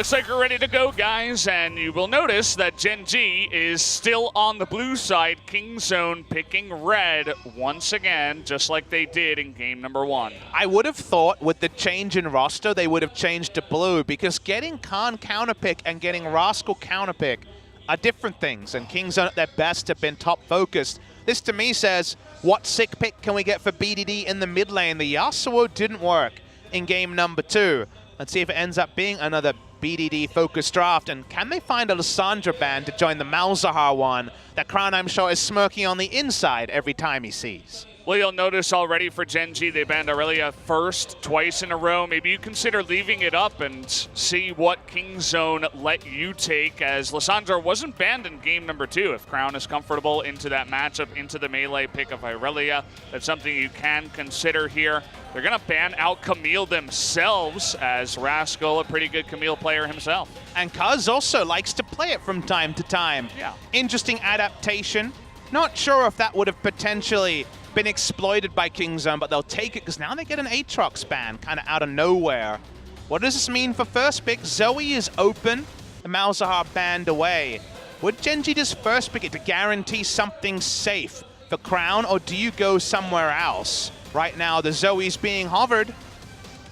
looks like we're ready to go, guys, and you will notice that Gen G is still on the blue side. Kingzone picking red once again, just like they did in game number 1. I would have thought with the change in roster, they would have changed to blue, because getting Khan counterpick and getting Rascal counterpick are different things, and Kingzone at their best have been top focused. This to me says, what sick pick can we get for BDD in the mid lane? The Yasuo didn't work in game number 2. Let's see if it ends up being another BDD-focused draft. And can they find a Lissandra ban to join the Malzahar one that Crown, I'm sure, is smirking on the inside every time he sees? Well, you'll notice already for Gen G, they banned Aurelia first twice in a row. Maybe you consider leaving it up and see what Kingzone let you take, as Lissandra wasn't banned in game number 2. If Crown is comfortable into that matchup, into the melee pick of Aurelia, that's something you can consider here. They're going to ban out Camille themselves, as Rascal, a pretty good Camille player himself. And Kuz also likes to play it from time to time. Yeah. Interesting adaptation. Not sure if that would have potentially been exploited by Kingzone, but they'll take it because now they get an Aatrox ban kind of out of nowhere. What does this mean for first pick? Zoe is open. The Malzahar banned away. Would Gen G just first pick it to guarantee something safe for Crown, or do you go somewhere else? Right now, the Zoe's being hovered.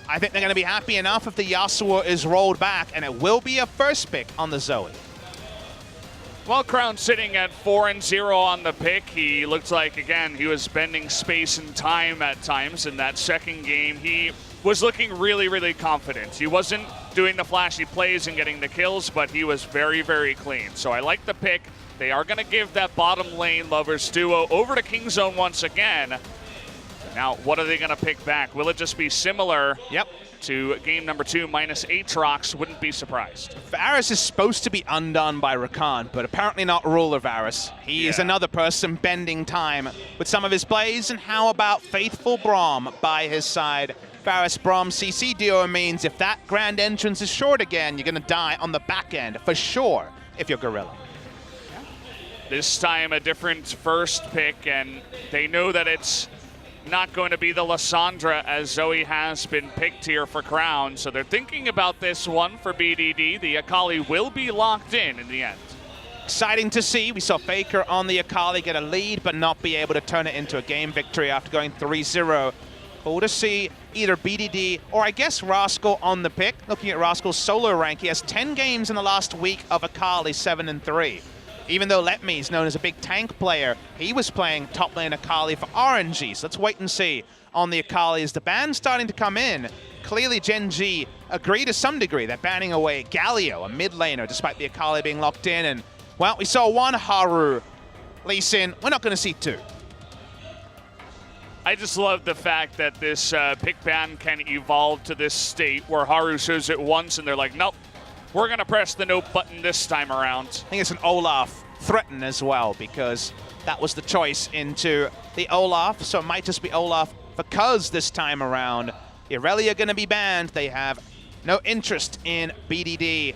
I think they're going to be happy enough if the Yasuo is rolled back, and it will be a first pick on the Zoe. Well, Crown sitting at 4-0 on the pick. He looks like, again, he was bending space and time at times in that second game. He was looking really, really confident. He wasn't doing the flashy plays and getting the kills, but he was very, very clean. So I like the pick. They are going to give that bottom lane lovers duo over to Kingzone once again. Now, what are they going to pick back? Will it just be similar? Yep. To game number 2 minus Aatrox? Wouldn't be surprised. Varus is supposed to be undone by Rakan, but apparently not ruler Varus. He is another person bending time with some of his plays. And how about Faithful Braum by his side? Varus Braum CC duo means if that grand entrance is short again, you're going to die on the back end for sure if you're Gorilla. This time a different first pick, and they know that it's not going to be the Lissandra, as Zoe has been picked here for Crown. So they're thinking about this one for BDD. The Akali will be locked in the end. Exciting to see. We saw Faker on the Akali get a lead, but not be able to turn it into a game victory after going 3-0. But we'll just see either BDD or I guess Rascal on the pick. Looking at Rascal's solo rank, he has 10 games in the last week of Akali, 7-3. Even though Letme is known as a big tank player, he was playing top lane Akali for RNG. So let's wait and see on the Akali. As the ban's starting to come in, clearly Gen G agree to some degree. They're banning away Galio, a mid laner, despite the Akali being locked in. And, well, we saw one Haru. Lee Sin, we're not going to see 2. I just love the fact that this pick ban can evolve to this state where Haru shows it once and they're like, nope. We're going to press the no button this time around. I think it's an Olaf threaten as well, because that was the choice into the Olaf. So it might just be Olaf for Kuz this time around. Aurelia going to be banned. They have no interest in BDD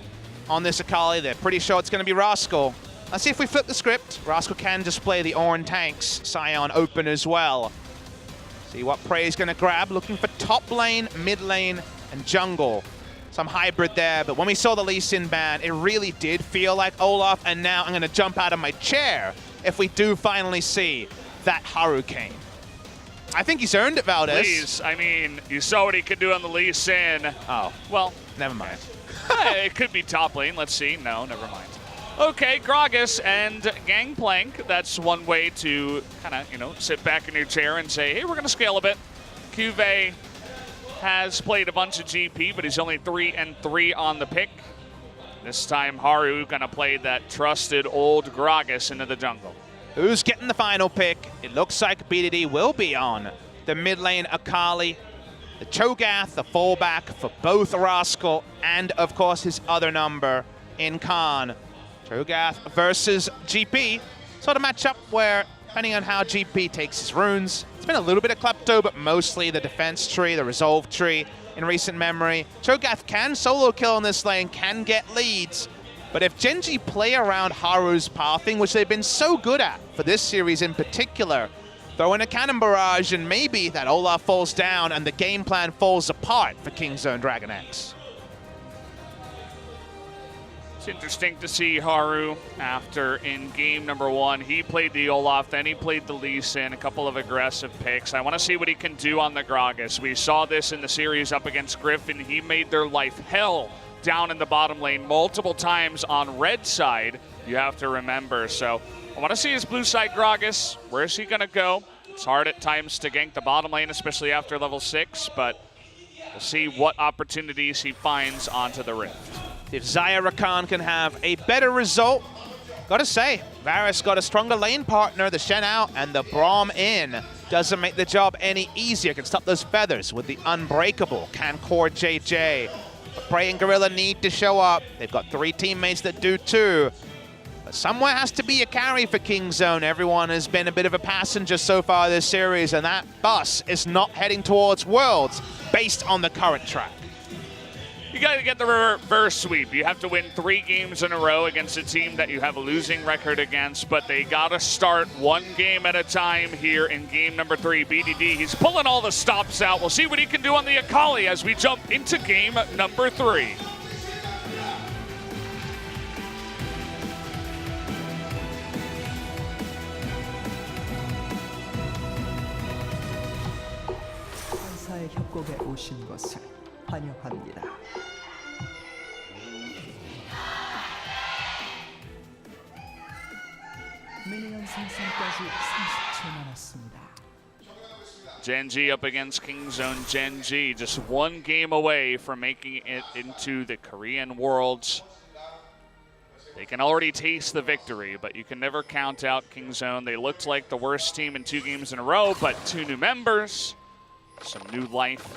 on this Akali. They're pretty sure it's going to be Rascal. Let's see if we flip the script. Rascal can display the Oran tanks. Sion open as well. See what Prey is going to grab. Looking for top lane, mid lane, and jungle. Some hybrid there, but when we saw the Lee Sin ban, it really did feel like Olaf, and now I'm going to jump out of my chair if we do finally see that Hurricane. I think he's earned it, Valdez. Please, I mean, you saw what he could do on the Lee Sin. Oh, well, never mind. It could be top lane. Let's see. No, never mind. Okay, Gragas and Gangplank. That's one way to kind of, sit back in your chair and say, hey, we're going to scale a bit. Cuvée has played a bunch of GP, but he's only 3-3 on the pick. This time, Haru gonna play that trusted old Gragas into the jungle. Who's getting the final pick? It looks like BDD will be on the mid lane Akali, the Cho'Gath, the fallback for both Rascal and, of course, his other number in Khan. Cho'Gath versus GP. Sort of matchup where, depending on how GP takes his runes, it's been a little bit of Klepto, but mostly the defense tree, the resolve tree in recent memory. Cho'Gath can solo kill in this lane, can get leads, but if Gen G play around Haru's pathing, which they've been so good at for this series in particular, throw in a cannon barrage and maybe that Olaf falls down and the game plan falls apart for Kingzone DragonX. It's interesting to see Haru after in game number 1. He played the Olaf, then he played the Lee Sin, a couple of aggressive picks. I want to see what he can do on the Gragas. We saw this in the series up against Griffin. He made their life hell down in the bottom lane multiple times on red side, you have to remember. So I want to see his blue side Gragas. Where is he going to go? It's hard at times to gank the bottom lane, especially after level 6, but we'll see what opportunities he finds onto the Rift. If Xayah Rakan can have a better result, gotta say, Varus got a stronger lane partner, the Shen out and the Braum in. Doesn't make the job any easier, can stop those feathers with the Unbreakable. Can core JJ. But Prey and Gorilla need to show up. They've got 3 teammates that do too. But somewhere has to be a carry for Kingzone. Everyone has been a bit of a passenger so far this series, and that bus is not heading towards Worlds based on the current track. You got to get the reverse sweep. You have to win 3 games in a row against a team that you have a losing record against, but they got to start 1 game at a time here in game number 3. BDD, he's pulling all the stops out. We'll see what he can do on the Akali as we jump into game number 3. 회사의 협곡에 오신 것을 환영합니다. 미니언 생성까지 30초 남았습니다. Gen.G up against Kingzone. Gen.G just 1 game away from making it into the Korean Worlds. They can already taste the victory, but you can never count out Kingzone. They looked like the worst team in 2 games in a row, but 2 new members, some new life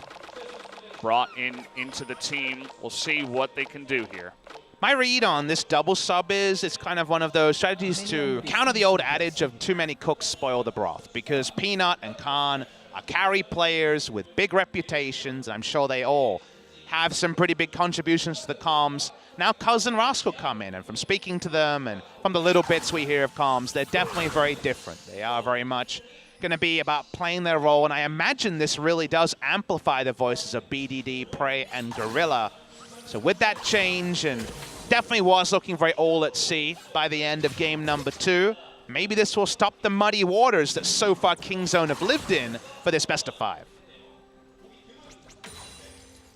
brought into the team. We'll see what they can do here. My read on this double sub is it's kind of one of those strategies to counter the old adage of too many cooks spoil the broth, because Peanut and Khan are carry players with big reputations, and I'm sure they all have some pretty big contributions to the comms. Now Cuz and Rascal come in, and from speaking to them and from the little bits we hear of comms, they're definitely very different. They are very much going to be about playing their role, and I imagine this really does amplify the voices of BDD, Prey, and Gorilla. So with that change, and definitely was looking very all at sea by the end of game number 2, maybe this will stop the muddy waters that so far Kingzone have lived in for this best of 5.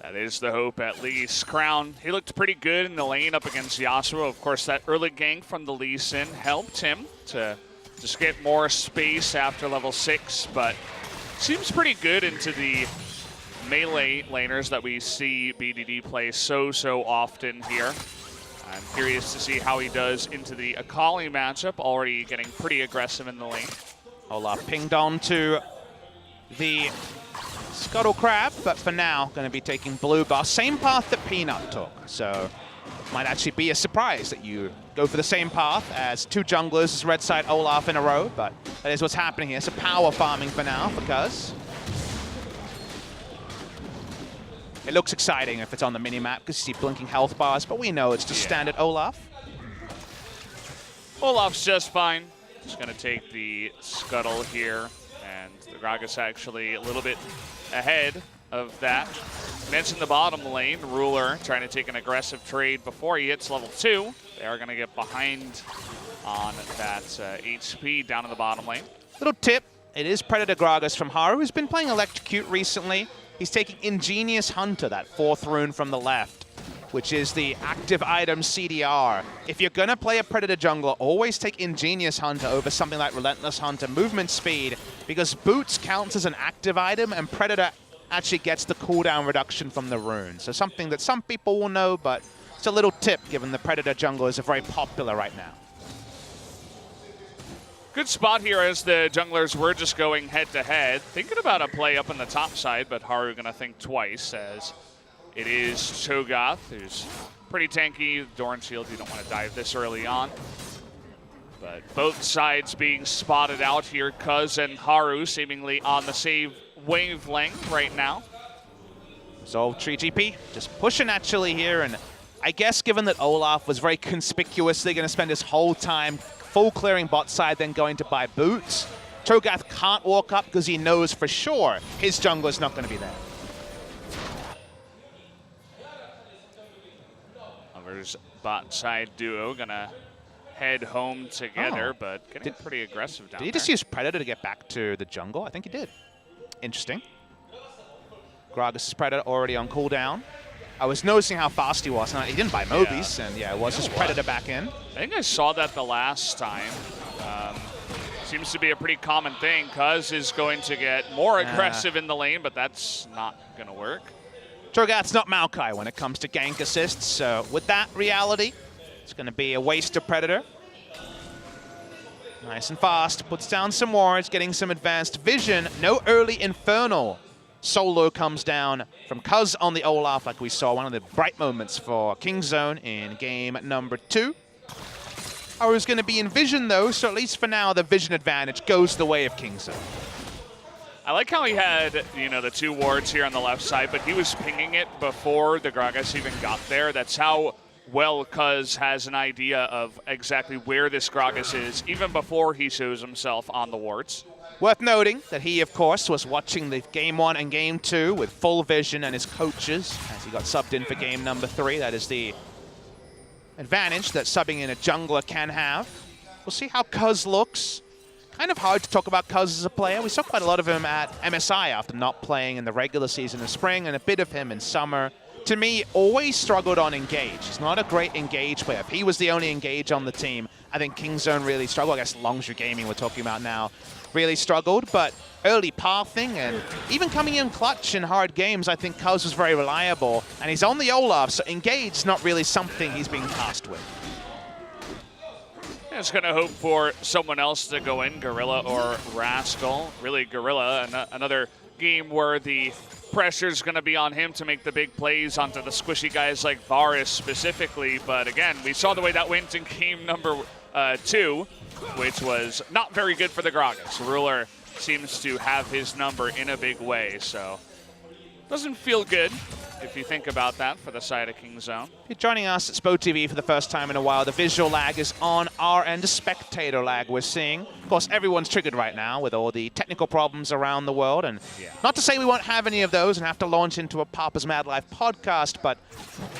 That is the hope, at least. Crown, he looked pretty good in the lane up against Yasuo. Of course, that early gank from the Lee Sin helped him to just get more space after level 6, but seems pretty good into the melee laners that we see BDD play so often here. I'm curious to see how he does into the Akali matchup, already getting pretty aggressive in the lane. Olaf pinged on to the Scuttle Crab, but for now, going to be taking blue buff. Same path that Peanut took, so might actually be a surprise that you go for the same path as 2 junglers as red side Olaf in a row, but that is what's happening here. So power farming for now for Cuz. It looks exciting if it's on the minimap because you see blinking health bars, but we know it's just standard Olaf. Olaf's just fine. Just going to take the Scuttle here, and the Gragas actually a little bit ahead of that. Mentioned the bottom lane, Ruler trying to take an aggressive trade before he hits level 2. They are going to get behind on that HP down in the bottom lane. Little tip, it is Predator Gragas from Haru, who's been playing Electrocute recently. He's taking Ingenious Hunter, that 4th rune from the left, which is the active item CDR. If you're going to play a Predator jungler, always take Ingenious Hunter over something like Relentless Hunter movement speed, because Boots counts as an active item, and Predator actually gets the cooldown reduction from the rune. So something that some people will know, but it's a little tip given the Predator junglers are very popular right now. Good spot here as the junglers were just going head-to-head. Thinking about a play up on the top side, but Haru going to think twice as it is Cho'Gath, who's pretty tanky. Doran Shield, you don't want to dive this early on. But both sides being spotted out here. Cuz and Haru seemingly on the same wavelength right now. So Tree GP just pushing actually here, and I guess given that Olaf was very conspicuously going to spend his whole time full clearing bot side, then going to buy boots, Cho'Gath can't walk up because he knows for sure his jungler's not going to be there. A Where's bot side duo gonna head home together, Oh. but getting pretty aggressive down Did he just use Predator to get back to the jungle? I think he did. Interesting. Gragas' Predator already on cooldown. I was noticing how fast he was. Now, he didn't buy Mobies, and yeah, it was just Predator back in. I think I saw that the last time. Seems to be a pretty common thing. Cuz is going to get more aggressive in the lane, but that's not going to work. Drogat's not Maokai when it comes to gank assists, so with that reality, it's going to be a waste of Predator. Nice and fast, puts down some wards, getting some advanced vision. No early Infernal. Solo comes down from Cuz on the Olaf, like we saw, one of the bright moments for Kingzone in game number 2. Haru's going to be in vision, though, so at least for now, the vision advantage goes the way of Kingzone. I like how he had, you know, the 2 wards here on the left side, but he was pinging it before the Gragas even got there. That's how well Cuz has an idea of exactly where this Gragas is, even before he shows himself on the wards. Worth noting that he, of course, was watching the Game 1 and Game 2 with full vision and his coaches as he got subbed in for Game number 3. That is the advantage that subbing in a jungler can have. We'll see how Cuz looks. Kind of hard to talk about Cuz as a player. We saw quite a lot of him at MSI after not playing in the regular season in spring, and a bit of him in summer. To me, always struggled on Engage. He's not a great Engage player. If he was the only Engage on the team, I think Kingzone really struggled. I guess Longzhu Gaming we're talking about now really struggled, but early pathing and even coming in clutch in hard games, I think Cuz was very reliable, and he's on the Olaf, so Engage's not really something he's being tasked with. Just going to hope for someone else to go in, Gorilla or Rascal. Really, Gorilla, another game where the pressure's going to be on him to make the big plays onto the squishy guys like Varus specifically. But again, we saw the way that went in game number 2, which was not very good for the Gragas. Ruler seems to have his number in a big way, so doesn't feel good if you think about that for the side of Kingzone. If you're joining us at Spo TV for the first time in a while, the visual lag is on our end, the spectator lag we're seeing. Of course, everyone's triggered right now with all the technical problems around the world, and not to say we won't have any of those and have to launch into a Papa's Mad Life podcast, but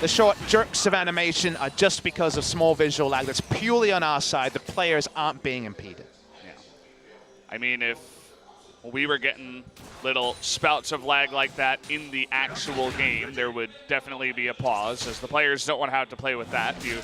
the short jerks of animation are just because of small visual lag that's purely on our side. The players aren't being impeded. Yeah. I mean, if we were getting little spouts of lag like that in the actual game, there would definitely be a pause, as the players don't want to have to play with that. You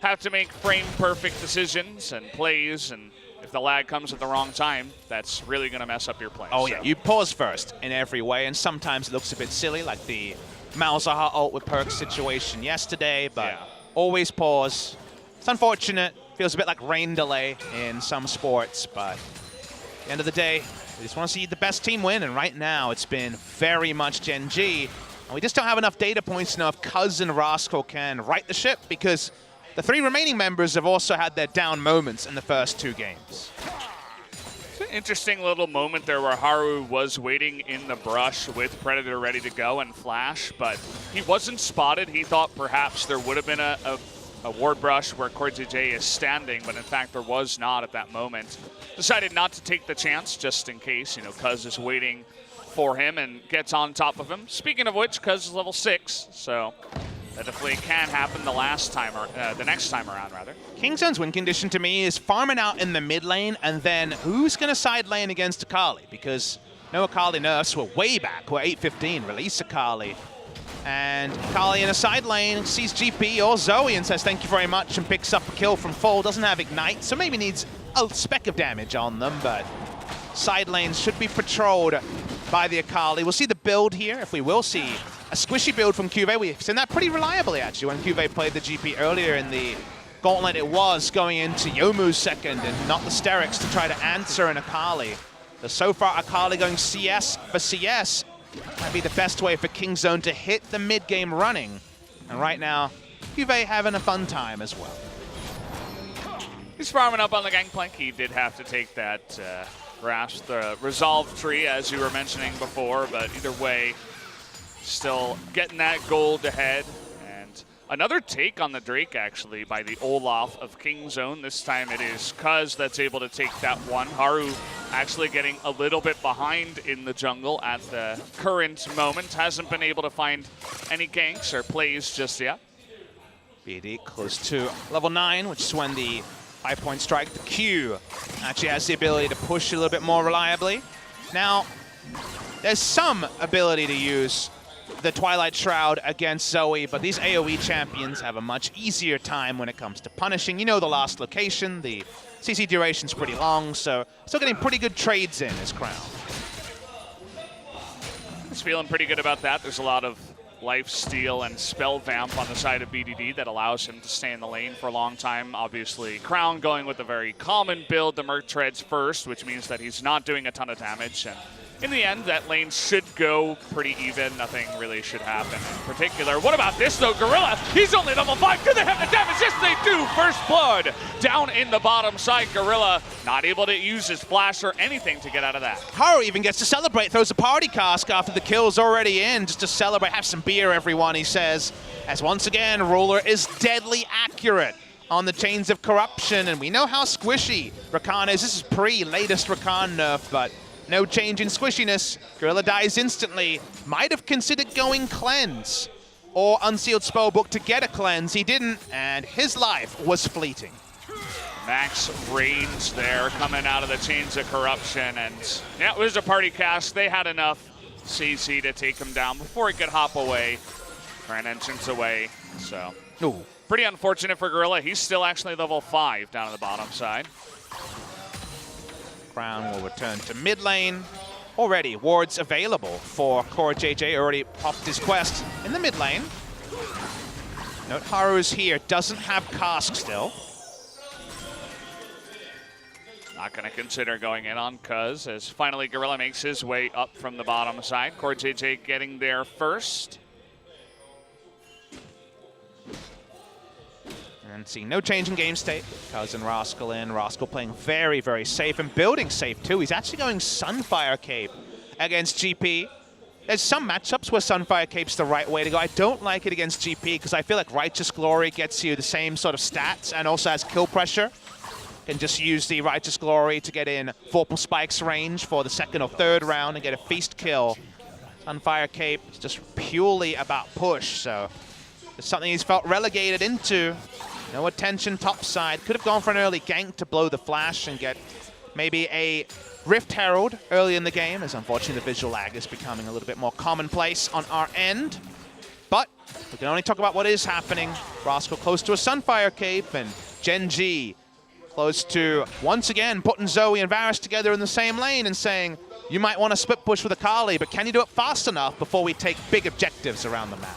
have to make frame-perfect decisions and plays, and if the lag comes at the wrong time, that's really going to mess up your play. Oh, yeah, you pause first in every way, and sometimes it looks a bit silly, like the Malzahar ult with Perk's situation yesterday, but always pause. It's unfortunate. Feels a bit like rain delay in some sports, but at the end of the day, we just want to see the best team win, and right now it's been very much Gen G. And we just don't have enough data points to know if Cuz and Rascal can right the ship, because the 3 remaining members have also had their down moments in the first 2 games. It's an interesting little moment there where Haru was waiting in the brush with Predator ready to go and flash, but he wasn't spotted. He thought perhaps there would have been a ward brush where CordZJ is standing, but in fact there was not at that moment. Decided not to take the chance just in case, you know, Cuz is waiting for him and gets on top of him. Speaking of which, Cuz is level 6, so that definitely can happen the next time around, rather. Kingzone's win condition to me is farming out in the mid lane, and then who's going to side lane against Akali? Because no Akali nerfs were way back, we're 8:15, release Akali. And Akali in a side lane sees GP or Zoe and says thank you very much and picks up a kill from Fall. Doesn't have Ignite, so maybe needs a speck of damage on them, but side lanes should be patrolled by the Akali. We'll see the build here, if we will see a squishy build from Cuvée. We've seen that pretty reliably, actually. When Cuvée played the GP earlier in the gauntlet, it was going into Yomu's second and not the Sterix to try to answer an Akali. So far, Akali going CS for CS might be the best way for Kingzone to hit the mid-game running. And right now, Cuvée having a fun time as well. He's farming up on the gangplank. He did have to take that grasp, the resolve tree, as you were mentioning before, but either way, still getting that gold ahead. And another take on the Drake, actually, by the Olaf of Kingzone. This time it is Cuz that's able to take that one. Haru actually getting a little bit behind in the jungle at the current moment. Hasn't been able to find any ganks or plays just yet. BD close to level 9, which is when the 5-point strike, the Q, actually has the ability to push a little bit more reliably. Now, there's some ability to use the Twilight Shroud against Zoe, but these AoE champions have a much easier time when it comes to punishing. You know the last location, the CC duration's pretty long, so still getting pretty good trades in as Crown. He's feeling pretty good about that. There's a lot of life steal and spell vamp on the side of BDD that allows him to stay in the lane for a long time. Obviously, Crown going with a very common build, the Merc Treads first, which means that he's not doing a ton of damage. And in the end, that lane should go pretty even. Nothing really should happen in particular. What about this, though? Gorilla, he's only level 5. Do they have the damage? Yes, they do. First blood down in the bottom side. Gorilla not able to use his flash or anything to get out of that. Haru even gets to celebrate, throws a party cask after the kill's already in, just to celebrate. Have some beer, everyone, he says. As once again, Ruler is deadly accurate on the Chains of Corruption, and we know how squishy Rakan is. This is pre-latest Rakan nerf, but no change in squishiness. Gorilla dies instantly. Might have considered going Cleanse or Unsealed Spellbook to get a Cleanse. He didn't, and his life was fleeting. Max range there coming out of the Chains of Corruption, and yeah, it was a party cast. They had enough CC to take him down before he could hop away for an entrance away. So, Ooh. Pretty unfortunate for Gorilla. He's still actually level 5 down on the bottom side. Crown will return to mid lane. Already, wards available for Core JJ. Already popped his quest in the mid lane. Note Haru's here, doesn't have cask still. Not going to consider going in on Cuz, as finally Gorilla makes his way up from the bottom side. Core JJ getting there first. And see no change in game state. Cuz and Rascal in. Rascal playing very, very safe and building safe too. He's actually going Sunfire Cape against GP. There's some matchups where Sunfire Cape's the right way to go. I don't like it against GP because I feel like Righteous Glory gets you the same sort of stats and also has kill pressure. Can just use the Righteous Glory to get in Vorpal Spike's range for the second or third round and get a feast kill. Sunfire Cape is just purely about push, so it's something he's felt relegated into. No attention topside. Could have gone for an early gank to blow the flash and get maybe a Rift Herald early in the game, as unfortunately the visual lag is becoming a little bit more commonplace on our end. But we can only talk about what is happening. Rascal close to a Sunfire Cape, and Genji close to, once again, putting Zoe and Varus together in the same lane and saying, you might want to split push with Akali, but can you do it fast enough before we take big objectives around the map?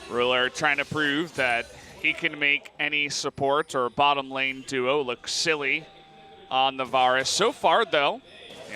Ruler trying to prove that he can make any support or bottom lane duo look silly on the Varus. So far, though,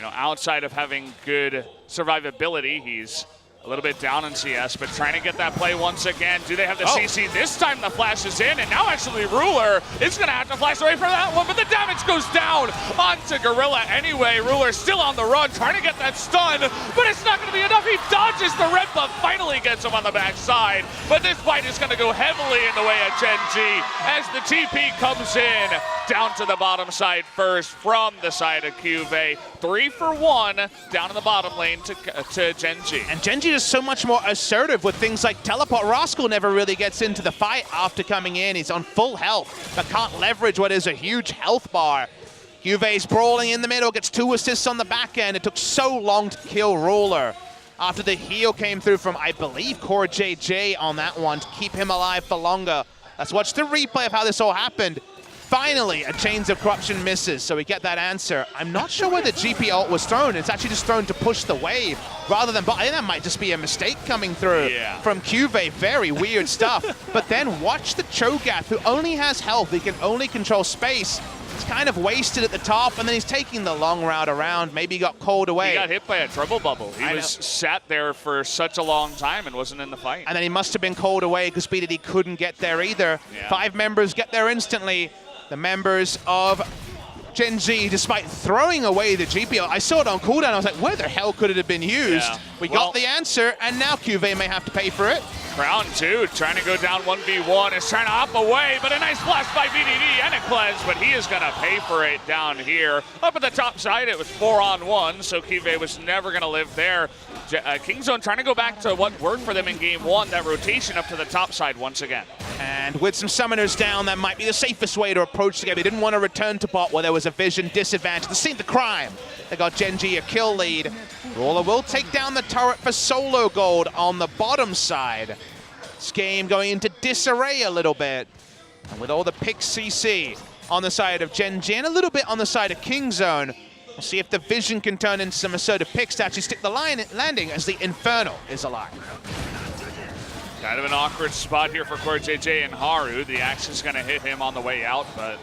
outside of having good survivability, he's a little bit down in CS, but trying to get that play once again. Do they have the CC? This time the flash is in, and now actually Ruler is going to have to flash away from that one, but the damage goes down onto Gorilla anyway. Ruler still on the run, trying to get that stun, but it's not going to be enough. He dodges the red buff, finally gets him on the backside, but this fight is going to go heavily in the way of Genji as the TP comes in down to the bottom side first from the side of Cuvée. 3 for 1 down in the bottom lane to Genji. And Genji is so much more assertive with things like teleport. Rascal never really gets into the fight after coming in. He's on full health, but can't leverage what is a huge health bar. Cuvé's brawling in the middle, gets 2 assists on the back end. It took so long to kill Ruler after the heal came through from, I believe, Core JJ on that one to keep him alive for longer. Let's watch the replay of how this all happened. Finally, a Chains of Corruption misses, so we get that answer. I'm not sure where the GP ult was thrown. It's actually just thrown to push the wave rather than... I think that might just be a mistake coming through from Cuvée. Very weird stuff. But then watch the Cho'Gath, who only has health. He can only control space. He's kind of wasted at the top, and then he's taking the long route around. Maybe he got called away. He got hit by a trouble bubble. He was sat there for such a long time and wasn't in the fight. And then he must have been called away because BDD couldn't get there either. 5 members get there instantly. The members of Genji, despite throwing away the GPO, I saw it on cooldown, I was like, where the hell could it have been used? We got the answer, and now Cuvée may have to pay for it. Crown 2 trying to go down 1v1, is trying to hop away, but a nice flash by BDD and a cleanse, but he is going to pay for it down here. Up at the top side, it was 4-on-1, so Cuvée was never going to live there. Kingzone trying to go back to what worked for them in game one, that rotation up to the top side once again. And with some summoners down, that might be the safest way to approach the game. They didn't want to return to bot where there was a vision disadvantage. They seen the crime. They got Genji a kill lead. Brawler will take down the turret for solo gold on the bottom side. This game going into disarray a little bit. And with all the picks CC on the side of Genji and a little bit on the side of Kingzone, we'll see if the vision can turn into some assertive picks to actually stick the landing as the Infernal is alive. Kind of an awkward spot here for CoreJJ and Haru. The axe is going to hit him on the way out, but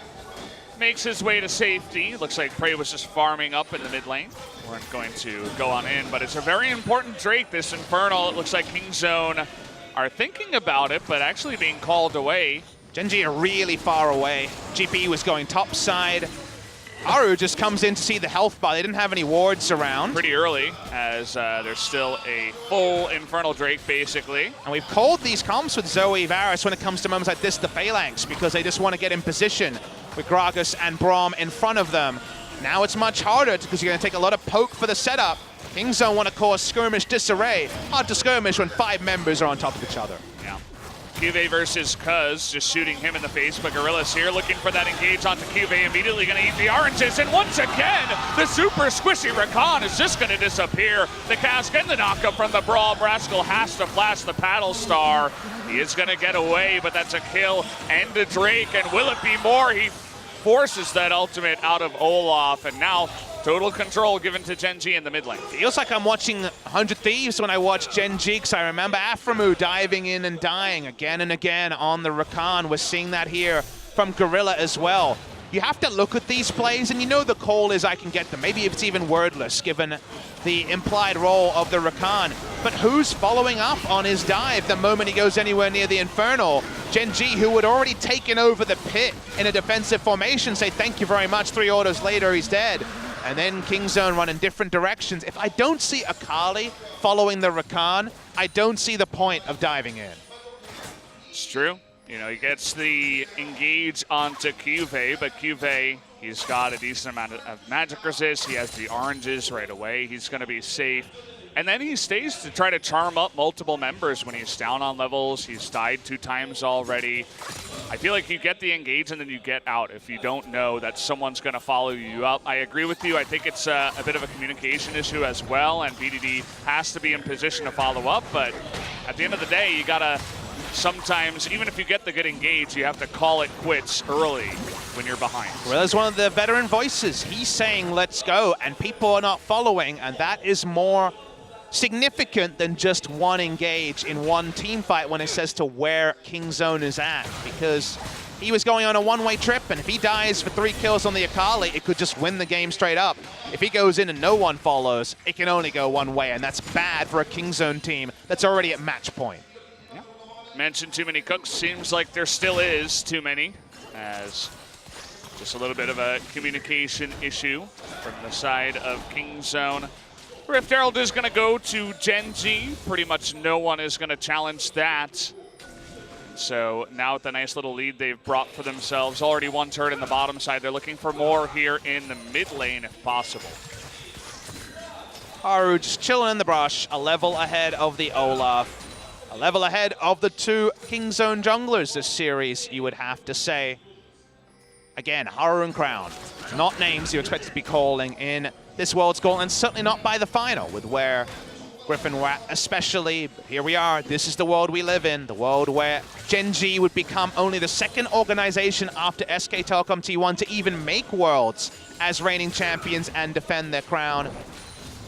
makes his way to safety. Looks like Prey was just farming up in the mid lane. Weren't going to go on in, but it's a very important Drake, this Infernal. It looks like Kingzone are thinking about it, but actually being called away. Genji are really far away. GP was going top side. Haru just comes in to see the health bar. They didn't have any wards around. Pretty early, as there's still a full Infernal Drake, basically. And we've called these comps with Zoe Varus when it comes to moments like this, the Phalanx, because they just want to get in position with Gragas and Braum in front of them. Now it's much harder because you're going to take a lot of poke for the setup. Kingzone want to cause skirmish disarray. Hard to skirmish when 5 members are on top of each other. Yeah. Cuvée versus Cuz, just shooting him in the face, but Gorilla's here looking for that engage onto Cuvée, immediately going to eat the oranges, and once again, the super squishy Rakan is just going to disappear. The cask and the knockup from the Brawl. Rascal has to flash the paddle star. He is going to get away, but that's a kill and a Drake, and will it be more? He forces that ultimate out of Olaf, and now total control given to Genji in the mid lane. Feels like I'm watching 100 Thieves when I watch Genji, because I remember Aphromu diving in and dying again and again on the Rakan. We're seeing that here from Gorilla as well. You have to look at these plays, and you know the call is I can get them. Maybe it's even wordless, given the implied role of the Rakan. But who's following up on his dive the moment he goes anywhere near the Infernal? Genji, who had already taken over the pit in a defensive formation, say thank you very much. 3 orders later, he's dead. And then Kingzone run in different directions. If I don't see Akali following the Rakan, I don't see the point of diving in. It's true. You know, he gets the engage onto Cuvée, but Cuvée, he's got a decent amount of magic resist. He has the oranges right away. He's going to be safe. And then he stays to try to charm up multiple members when he's down on levels. He's died 2 times already. I feel like you get the engage and then you get out if you don't know that someone's going to follow you up. I agree with you. I think it's a bit of a communication issue as well, and BDD has to be in position to follow up. But at the end of the day, you got to sometimes, even if you get the good engage, you have to call it quits early when you're behind. Well, there's one of the veteran voices. He's saying, let's go, and people are not following, and that is more significant than just one engage in one team fight when it says to where Kingzone is at, because he was going on a one-way trip, and if he dies for 3 kills on the Akali, it could just win the game straight up. If he goes in and no one follows, it can only go one way, and that's bad for a Kingzone team that's already at match point. Yeah. Mentioned too many cooks. Seems like there still is too many, as just a little bit of a communication issue from the side of Kingzone. Rift Herald is going to go to Genji. Pretty much no one is going to challenge that. So now with the nice little lead they've brought for themselves, already 1 turret in the bottom side. They're looking for more here in the mid lane if possible. Haru just chilling in the brush, a level ahead of the Olaf. A level ahead of the 2 Kingzone junglers this series, you would have to say. Again, Haru and Crown, not names you expect to be calling in this World's Goal, and certainly not by the final, with where Griffin were at especially. Here we are, this is the world we live in, the world where Genji would become only the 2nd organization after SK Telecom T1 to even make Worlds as reigning champions and defend their crown.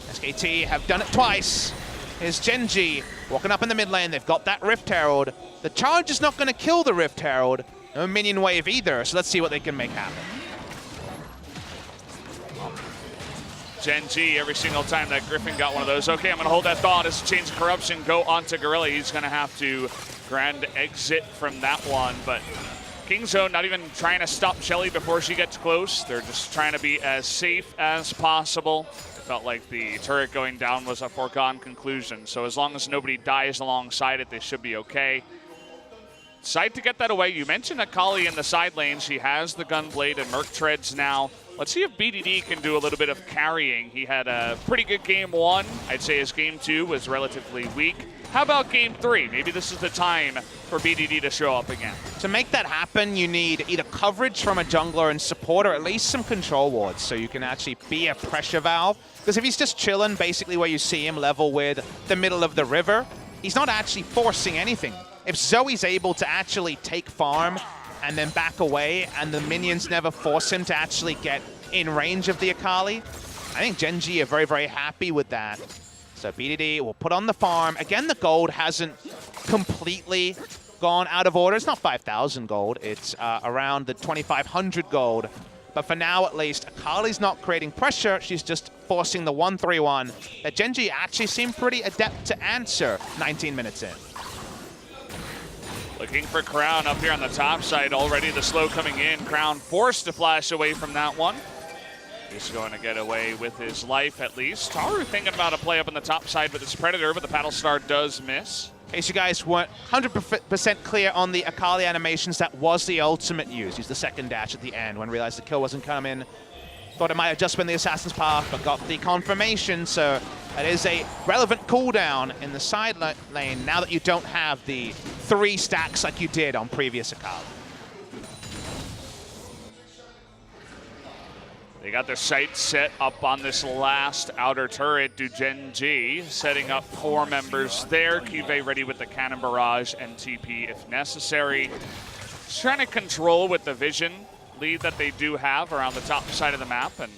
SKT have done it twice. Here's Genji walking up in the mid lane. They've got that Rift Herald. The charge is not going to kill the Rift Herald. No minion wave either, so let's see what they can make happen. Genji, every single time that Griffin got one of those. Okay, I'm going to hold that thought as Chains of Corruption go onto Gorilla. He's going to have to grand exit from that one, but Kingzone not even trying to stop Shelly before she gets close. They're just trying to be as safe as possible. It felt like the turret going down was a foregone conclusion, so as long as nobody dies alongside it, they should be okay. Decide to get that away. You mentioned Akali in the side lane. She has the Gunblade and Merc Treads now. Let's see if BDD can do a little bit of carrying. He had a pretty good game 1. I'd say his game 2 was relatively weak. How about game 3? Maybe this is the time for BDD to show up again. To make that happen, you need either coverage from a jungler and support, or at least some control wards, so you can actually be a pressure valve. Because if he's just chilling, basically where you see him level with the middle of the river, he's not actually forcing anything. If Zoe's able to actually take farm and then back away, and the minions never force him to actually get in range of the Akali, I think Gen G are very, very happy with that. So BDD will put on the farm. Again, the gold hasn't completely gone out of order. It's not 5,000 gold. It's around the 2,500 gold. But for now, at least, Akali's not creating pressure. She's just forcing the 1-3-1 that Gen G actually seemed pretty adept to answer 19 minutes in. Looking for Crown up here on the top side. Already the slow coming in. Crown forced to flash away from that one. He's going to get away with his life at least. Taru thinking about a play up on the top side with his Predator, but the Paddle Star does miss. In case you guys weren't 100% clear on the Akali animations, that was the ultimate use. Used the second dash at the end when realized the kill wasn't coming. Thought it might have just been the Assassin's Path, but got the confirmation, so that is a relevant cooldown in the side lane now that you don't have the 3 stacks like you did on previous Akali. They got their sights set up on this last outer turret. Do Gen G setting up 4 members there. Kive ready with the Cannon Barrage and TP if necessary. Just trying to control with the vision lead that they do have around the top side of the map, and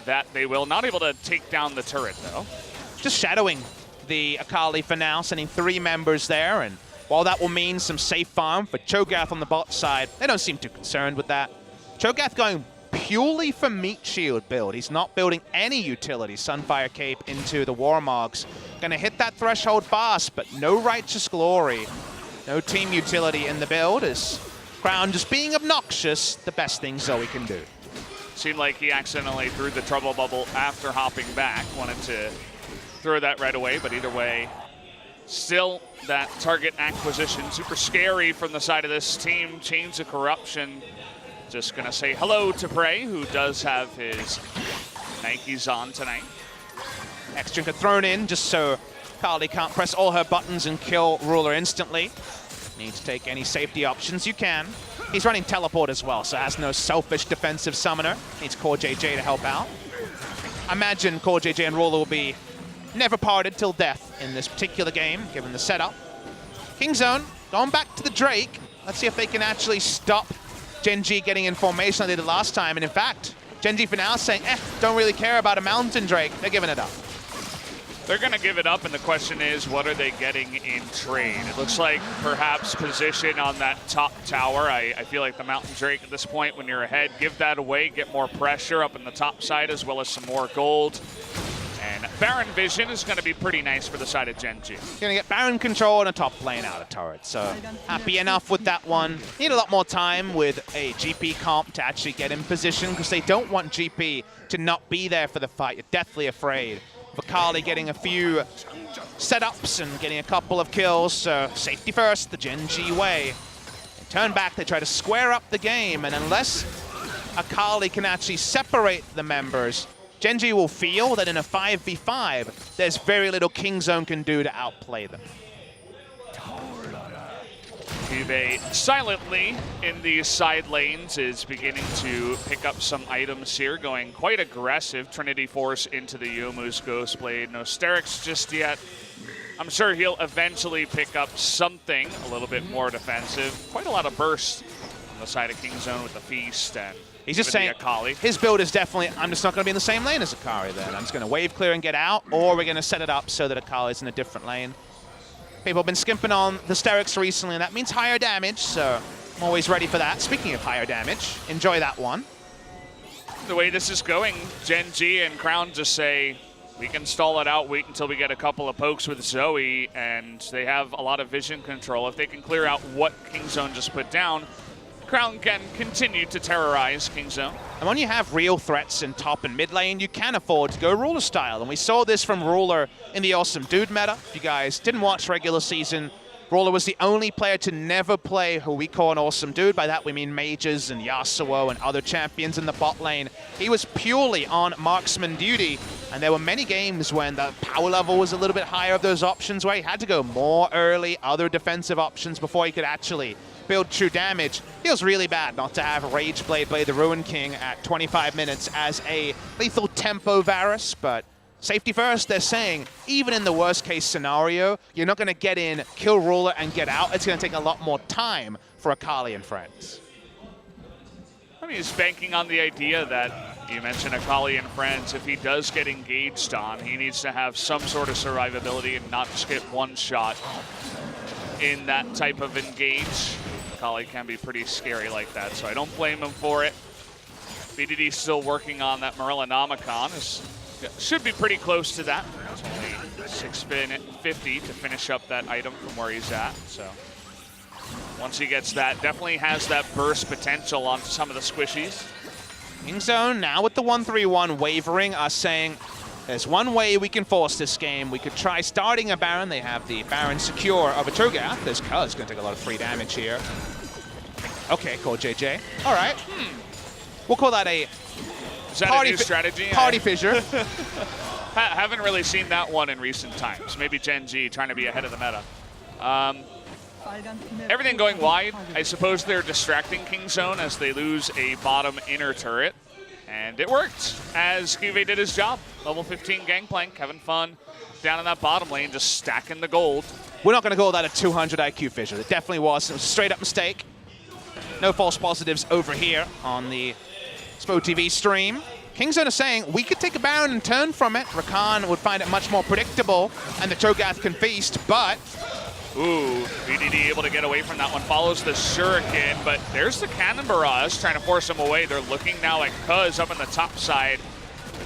that they will. Not able to take down the turret though. Just shadowing the Akali for now, sending 3 members there, and while that will mean some safe farm for Cho'Gath on the bot side, they don't seem too concerned with that. Cho'Gath going purely for meat shield build. He's not building any utility. Sunfire Cape into the Warmogs. Gonna hit that threshold fast, but no Righteous Glory. No team utility in the build. As Crown just being obnoxious, the best thing Zoe can do. Seemed like he accidentally threw the trouble bubble after hopping back. Wanted to throw that right away, but either way, still that target acquisition. Super scary from the side of this team. Chains of Corruption. Just gonna say hello to Prey, who does have his Nikes on tonight. Extra thrown in just so Carly can't press all her buttons and kill Ruler instantly. Need to take any safety options you can. He's running teleport as well, so has no selfish defensive summoner. Needs Core JJ to help out. I imagine Core JJ and Ruler will be never parted till death in this particular game, given the setup. Kingzone going back to the Drake. Let's see if they can actually stop Gen G getting in formation like they did last time. And in fact, Gen G for now saying, don't really care about a Mountain Drake. They're giving it up. They're going to give it up, and the question is, what are they getting in trade? It looks like perhaps position on that top tower. I feel like the Mountain Drake at this point, when you're ahead, give that away, get more pressure up in the top side, as well as some more gold. And Baron Vision is going to be pretty nice for the side of Gen G. Going to get Baron control and a top lane out of turret, so happy enough with that one. Need a lot more time with a GP comp to actually get in position, because they don't want GP to not be there for the fight. You're deathly afraid of Akali getting a few setups and getting a couple of kills, so safety first, the Gen G way. They turn back, they try to square up the game, and unless Akali can actually separate the members, Gen G will feel that in a 5v5, there's very little Kingzone can do to outplay them. Kive silently in the side lanes is beginning to pick up some items here, going quite aggressive. Trinity Force into the Youmuu's Ghostblade. No Sterix just yet. I'm sure he'll eventually pick up something a little bit more defensive. Quite a lot of burst on the side of Kingzone with the Feast and he's just saying Akali. His build is definitely, I'm just not going to be in the same lane as Akali then. I'm just going to wave clear and get out, or we're going to set it up so that Akali's in a different lane. People have been skimping on the Sterix recently, and that means higher damage, so I'm always ready for that. Speaking of higher damage, enjoy that one. The way this is going, Gen G and Crown just say, we can stall it out, wait until we get a couple of pokes with Zoe, and they have a lot of vision control. If they can clear out what Kingzone just put down, Crown can continue to terrorize Kingzone. And when you have real threats in top and mid lane, you can afford to go Ruler style. And we saw this from Ruler in the Awesome Dude meta. If you guys didn't watch regular season, Ruler was the only player to never play who we call an awesome dude. By that we mean mages and Yasuo and other champions in the bot lane. He was purely on marksman duty, and there were many games when the power level was a little bit higher of those options where he had to go more early, other defensive options before he could actually build true damage. Feels really bad not to have Rageblade play the Ruin King at 25 minutes as a lethal tempo Varus, but safety first, they're saying, even in the worst case scenario, you're not going to get in, kill Ruler, and get out. It's going to take a lot more time for Akali and friends. I mean, he's banking on the idea that you mentioned Akali and friends. If he does get engaged on, he needs to have some sort of survivability and not just get one shot in that type of engage. Akali can be pretty scary like that, so I don't blame him for it. BDD still working on that Morellonomicon. Should be pretty close to that. It's only 650 to finish up that item from where he's at. So once he gets that, definitely has that burst potential on some of the squishies. Kingzone now with the 1-3-1 wavering, us saying there's one way we can force this game. We could try starting a Baron. They have the Baron secure of a Cho'Gath. This Cuz going to take a lot of free damage here. Okay, cool, JJ. All right. We'll call that a Is that a new strategy? Party fissure. Haven't really seen that one in recent times. Maybe Gen G trying to be ahead of the meta. Everything going wide. I suppose they're distracting Kingzone as they lose a bottom inner turret. And it worked as Kyve did his job. Level 15 Gangplank, having fun down in that bottom lane, just stacking the gold. We're not going to call that a 200 IQ fissure. It definitely was. It was a straight up mistake. No false positives over here on the Spo TV stream. Kingzone is saying we could take a Baron and turn from it. Rakan would find it much more predictable, and the Cho'Gath can feast, but... Ooh, BDD able to get away from that one. Follows the Shuriken, but there's the Cannon Barrage trying to force him away. They're looking now at Cuz up on the top side.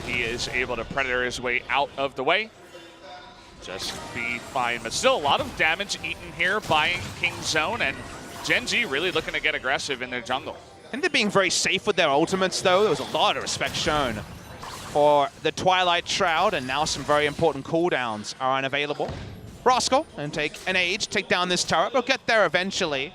He is able to Predator his way out of the way. Just be fine, but still a lot of damage eaten here by Kingzone, and Gen G really looking to get aggressive in their jungle. And they're being very safe with their ultimates, though. There was a lot of respect shown for the Twilight Shroud, and now some very important cooldowns are unavailable. Rascal, and take an age, take down this turret. We'll get there eventually.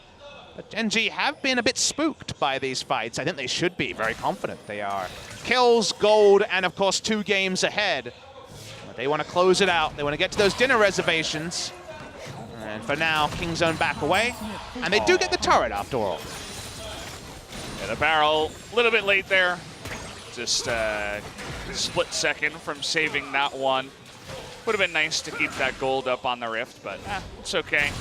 But Gen G have been a bit spooked by these fights. I think they should be very confident. They are kills, gold, and of course 2 games ahead. But they want to close it out. They want to get to those dinner reservations. And for now, Kingzone back away. And they do get the turret after all. Yeah, the barrel a little bit late there. Just a split second from saving that one. Would have been nice to keep that gold up on the Rift, but it's okay.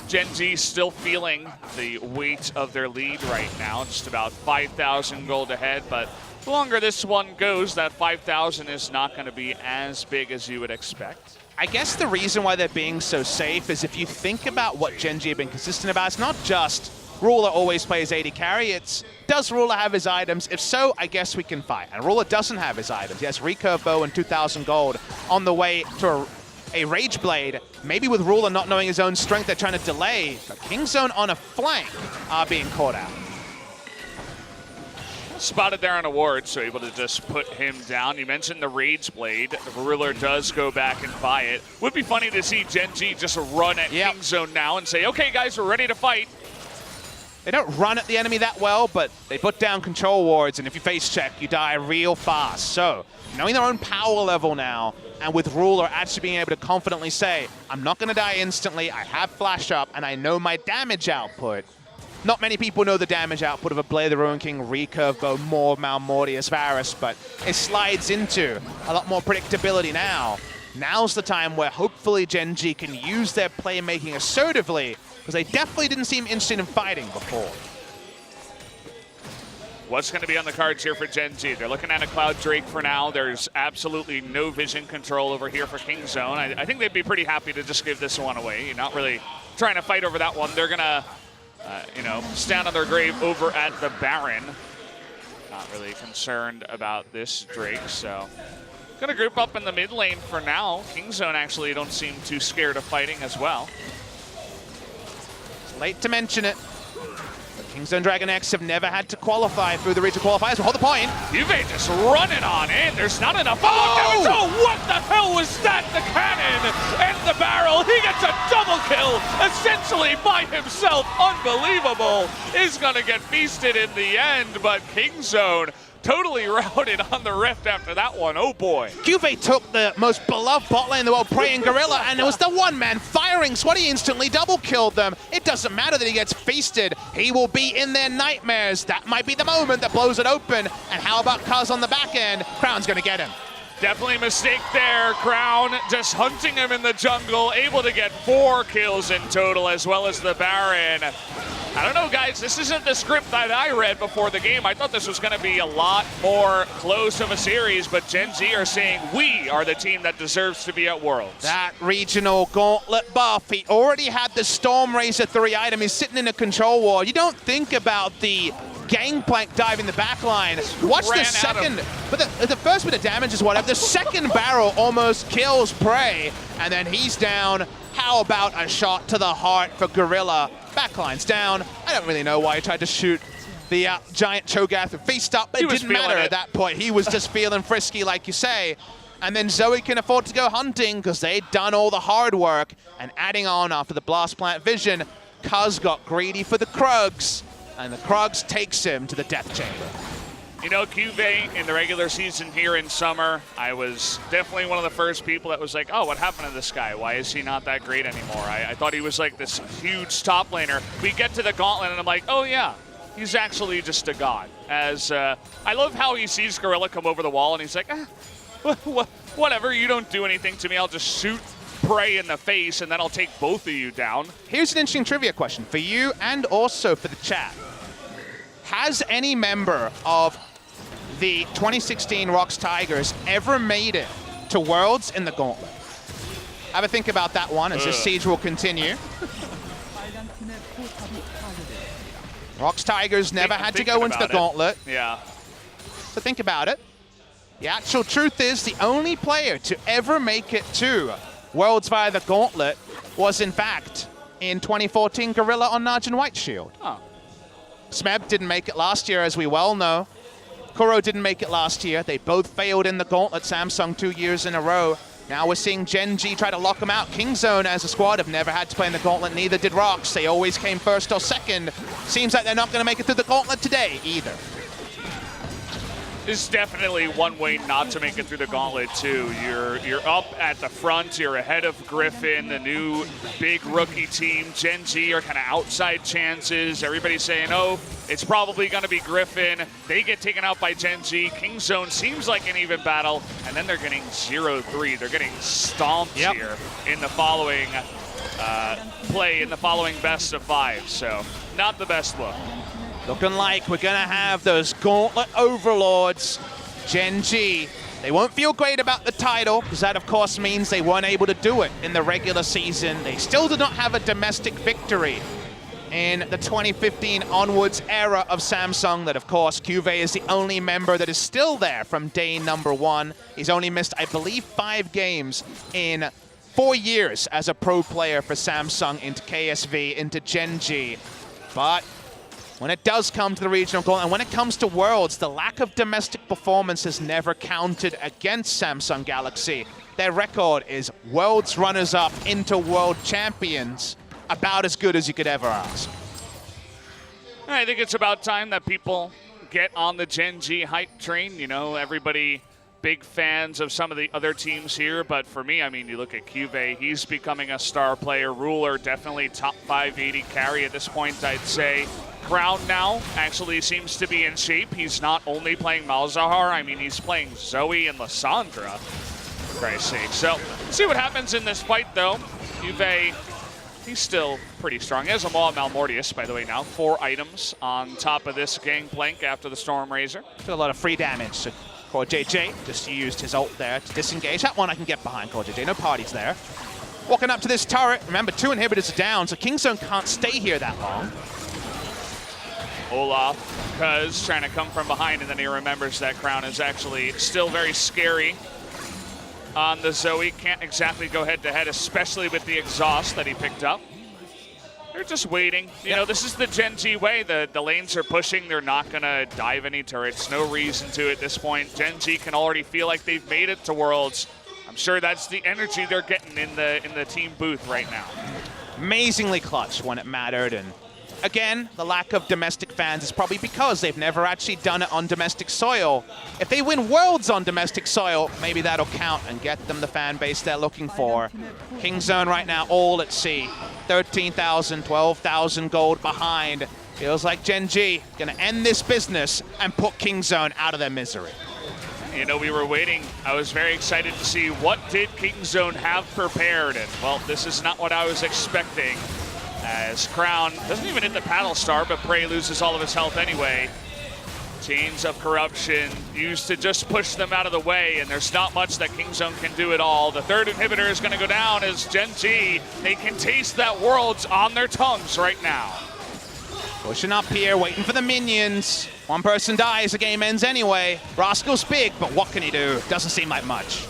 Gen Z still feeling the weight of their lead right now. Just about 5,000 gold ahead, but the longer this one goes, that 5,000 is not going to be as big as you would expect. I guess the reason why they're being so safe is if you think about what Gen G have been consistent about, it's not just Ruler always plays AD carry, it's does Ruler have his items? If so, I guess we can fight. And Ruler doesn't have his items. He has Recurve Bow and 2,000 gold on the way to a Rageblade. Maybe with Ruler not knowing his own strength, they're trying to delay. But Kingzone on a flank are being caught out. Spotted there on a ward, so able to just put him down. You mentioned the Rageblade. The Ruler does go back and buy it. Would be funny to see Gen G just run at Kingzone now and say, okay guys, we're ready to fight. They don't run at the enemy that well, but they put down control wards, and if you face check, you die real fast. So, knowing their own power level now, and with Ruler actually being able to confidently say, I'm not going to die instantly, I have flash up, and I know my damage output. Not many people know the damage output of a Blade of the Ruin King, Recurve Bow, more Malmortius Varus, but it slides into a lot more predictability now. Now's the time where hopefully Gen G can use their playmaking assertively, because they definitely didn't seem interested in fighting before. What's going to be on the cards here for Gen G? They're looking at a Cloud Drake for now. There's absolutely no vision control over here for Kingzone. I think they'd be pretty happy to just give this one away. You're not really trying to fight over that one. They're going to, stand on their grave over at the Baron. Not really concerned about this Drake, so going to group up in the mid lane for now. Kingzone actually don't seem too scared of fighting as well. Late to mention it. Kingzone DragonX have never had to qualify through the regional qualifiers. We'll hold the point. Juve just running on in. There's not enough. Oh, what the hell was that? The cannon and the barrel. He gets a double kill, essentially by himself. Unbelievable. Is going to get feasted in the end, but Kingzone totally routed on the Rift after that one. Oh boy. Juve took the most beloved bot lane in the world, Prey and Gorilla, and it was the one man firing. Sweaty instantly double killed them. It doesn't matter that he gets feasted. He will be in their nightmares. That might be the moment that blows it open. And how about Cuz on the back end? Crown's gonna get him. Definitely a mistake there. Crown just hunting him in the jungle, able to get 4 kills in total, as well as the Baron. I don't know, guys, this isn't the script that I read before the game. I thought this was going to be a lot more close of a series, but Gen Z are saying we are the team that deserves to be at Worlds. That regional gauntlet buff, he already had the Stormrazor 3 item. He's sitting in a control wall. You don't think about the gangplank dive in the back line. Watch the second, but the first bit of damage is whatever. The second barrel almost kills Prey, and then he's down. How about a shot to the heart for Gorilla? Backline's down. I don't really know why he tried to shoot the giant Cho'Gath faced up, but it didn't matter at that point. He was just feeling frisky, like you say. And then Zoe can afford to go hunting because they'd done all the hard work. And adding on after the Blast Plant Vision, Cuz got greedy for the Krugs, and the Krugs takes him to the Death Chamber. You know, Cuvée in the regular season here in summer, I was definitely one of the first people that was like, oh, what happened to this guy? Why is he not that great anymore? I thought he was like this huge top laner. We get to the gauntlet and I'm like, oh yeah, he's actually just a god. As I love how he sees Gorilla come over the wall and he's like, whatever, you don't do anything to me. I'll just shoot Prey in the face and then I'll take both of you down. Here's an interesting trivia question for you and also for the chat. Has any member of the 2016 Rocks Tigers ever made it to Worlds in the Gauntlet? Have a think about that one as this siege will continue. Rocks Tigers never had to go into the Gauntlet. Yeah. So think about it. The actual truth is the only player to ever make it to Worlds via the Gauntlet was, in fact, in 2014 Gorilla on Najin White Shield. Oh. Smeb didn't make it last year, as we well know. Kuro didn't make it last year. They both failed in the Gauntlet, Samsung 2 years in a row. Now we're seeing Gen G try to lock them out. Kingzone as a squad have never had to play in the Gauntlet, neither did Rocks. They always came first or second. Seems like they're not going to make it through the Gauntlet today either. This is definitely one way not to make it through the Gauntlet too. You're up at the front, you're ahead of Griffin, the new big rookie team. Gen G are kind of outside chances. Everybody's saying, oh, it's probably going to be Griffin. They get taken out by Gen G. Kingzone seems like an even battle, and then they're getting 0-3. They're getting stomped here in the following play, in the following best of 5. So not the best look. Looking like we're going to have those Gauntlet Overlords. Gen G, they won't feel great about the title, because that, of course, means they weren't able to do it in the regular season. They still did not have a domestic victory in the 2015 onwards era of Samsung. That, of course, Cuvée is the only member that is still there from day number 1. He's only missed, I believe, 5 games in 4 years as a pro player for Samsung into KSV, into Gen G. But when it does come to the regional goal, and when it comes to Worlds, the lack of domestic performance has never counted against Samsung Galaxy. Their record is Worlds runners-up into World Champions, about as good as you could ever ask. I think it's about time that people get on the Gen G hype train. You know, everybody big fans of some of the other teams here, but for me, I mean, you look at Cuvée, he's becoming a star player. Ruler, definitely top 580 carry at this point, I'd say. Crown now actually seems to be in shape. He's not only playing Malzahar, I mean, he's playing Zoe and Lissandra, for Christ's sake. So, see what happens in this fight, though. Cuvée, he's still pretty strong. He has a Maw at Malmortius, by the way, now. 4 items on top of this Gangplank after the Stormrazor. Feel a lot of free damage. So Core JJ just used his ult there to disengage. That one I can get behind Core JJ. No parties there. Walking up to this turret. Remember, 2 inhibitors are down, so Kingzone can't stay here that long. Olaf, Cuz trying to come from behind, and then he remembers that Crown is actually still very scary on the Zoe. Can't exactly go head-to-head, especially with the exhaust that he picked up. They're just waiting. You know, this is the Gen G way. The lanes are pushing. They're not going to dive any turrets. No reason to at this point. Gen G can already feel like they've made it to Worlds. I'm sure that's the energy they're getting in the team booth right now. Amazingly clutch when it mattered, and again, the lack of domestic fans is probably because they've never actually done it on domestic soil. If they win Worlds on domestic soil, maybe that'll count and get them the fan base they're looking for. Kingzone right now all at sea. 13,000, 12,000 gold behind. Feels like Gen G gonna end this business and put Kingzone out of their misery. You know, we were waiting. I was very excited to see what did Kingzone have prepared. And, well, this is not what I was expecting. As Crown doesn't even hit the paddle star, but Prey loses all of his health anyway. Chains of Corruption used to just push them out of the way, and there's not much that Kingzone can do at all. The third inhibitor is going to go down as Gen G. They can taste that Worlds on their tongues right now. Pushing up here, waiting for the minions. One person dies, the game ends anyway. Rascal's big, but what can he do? Doesn't seem like much.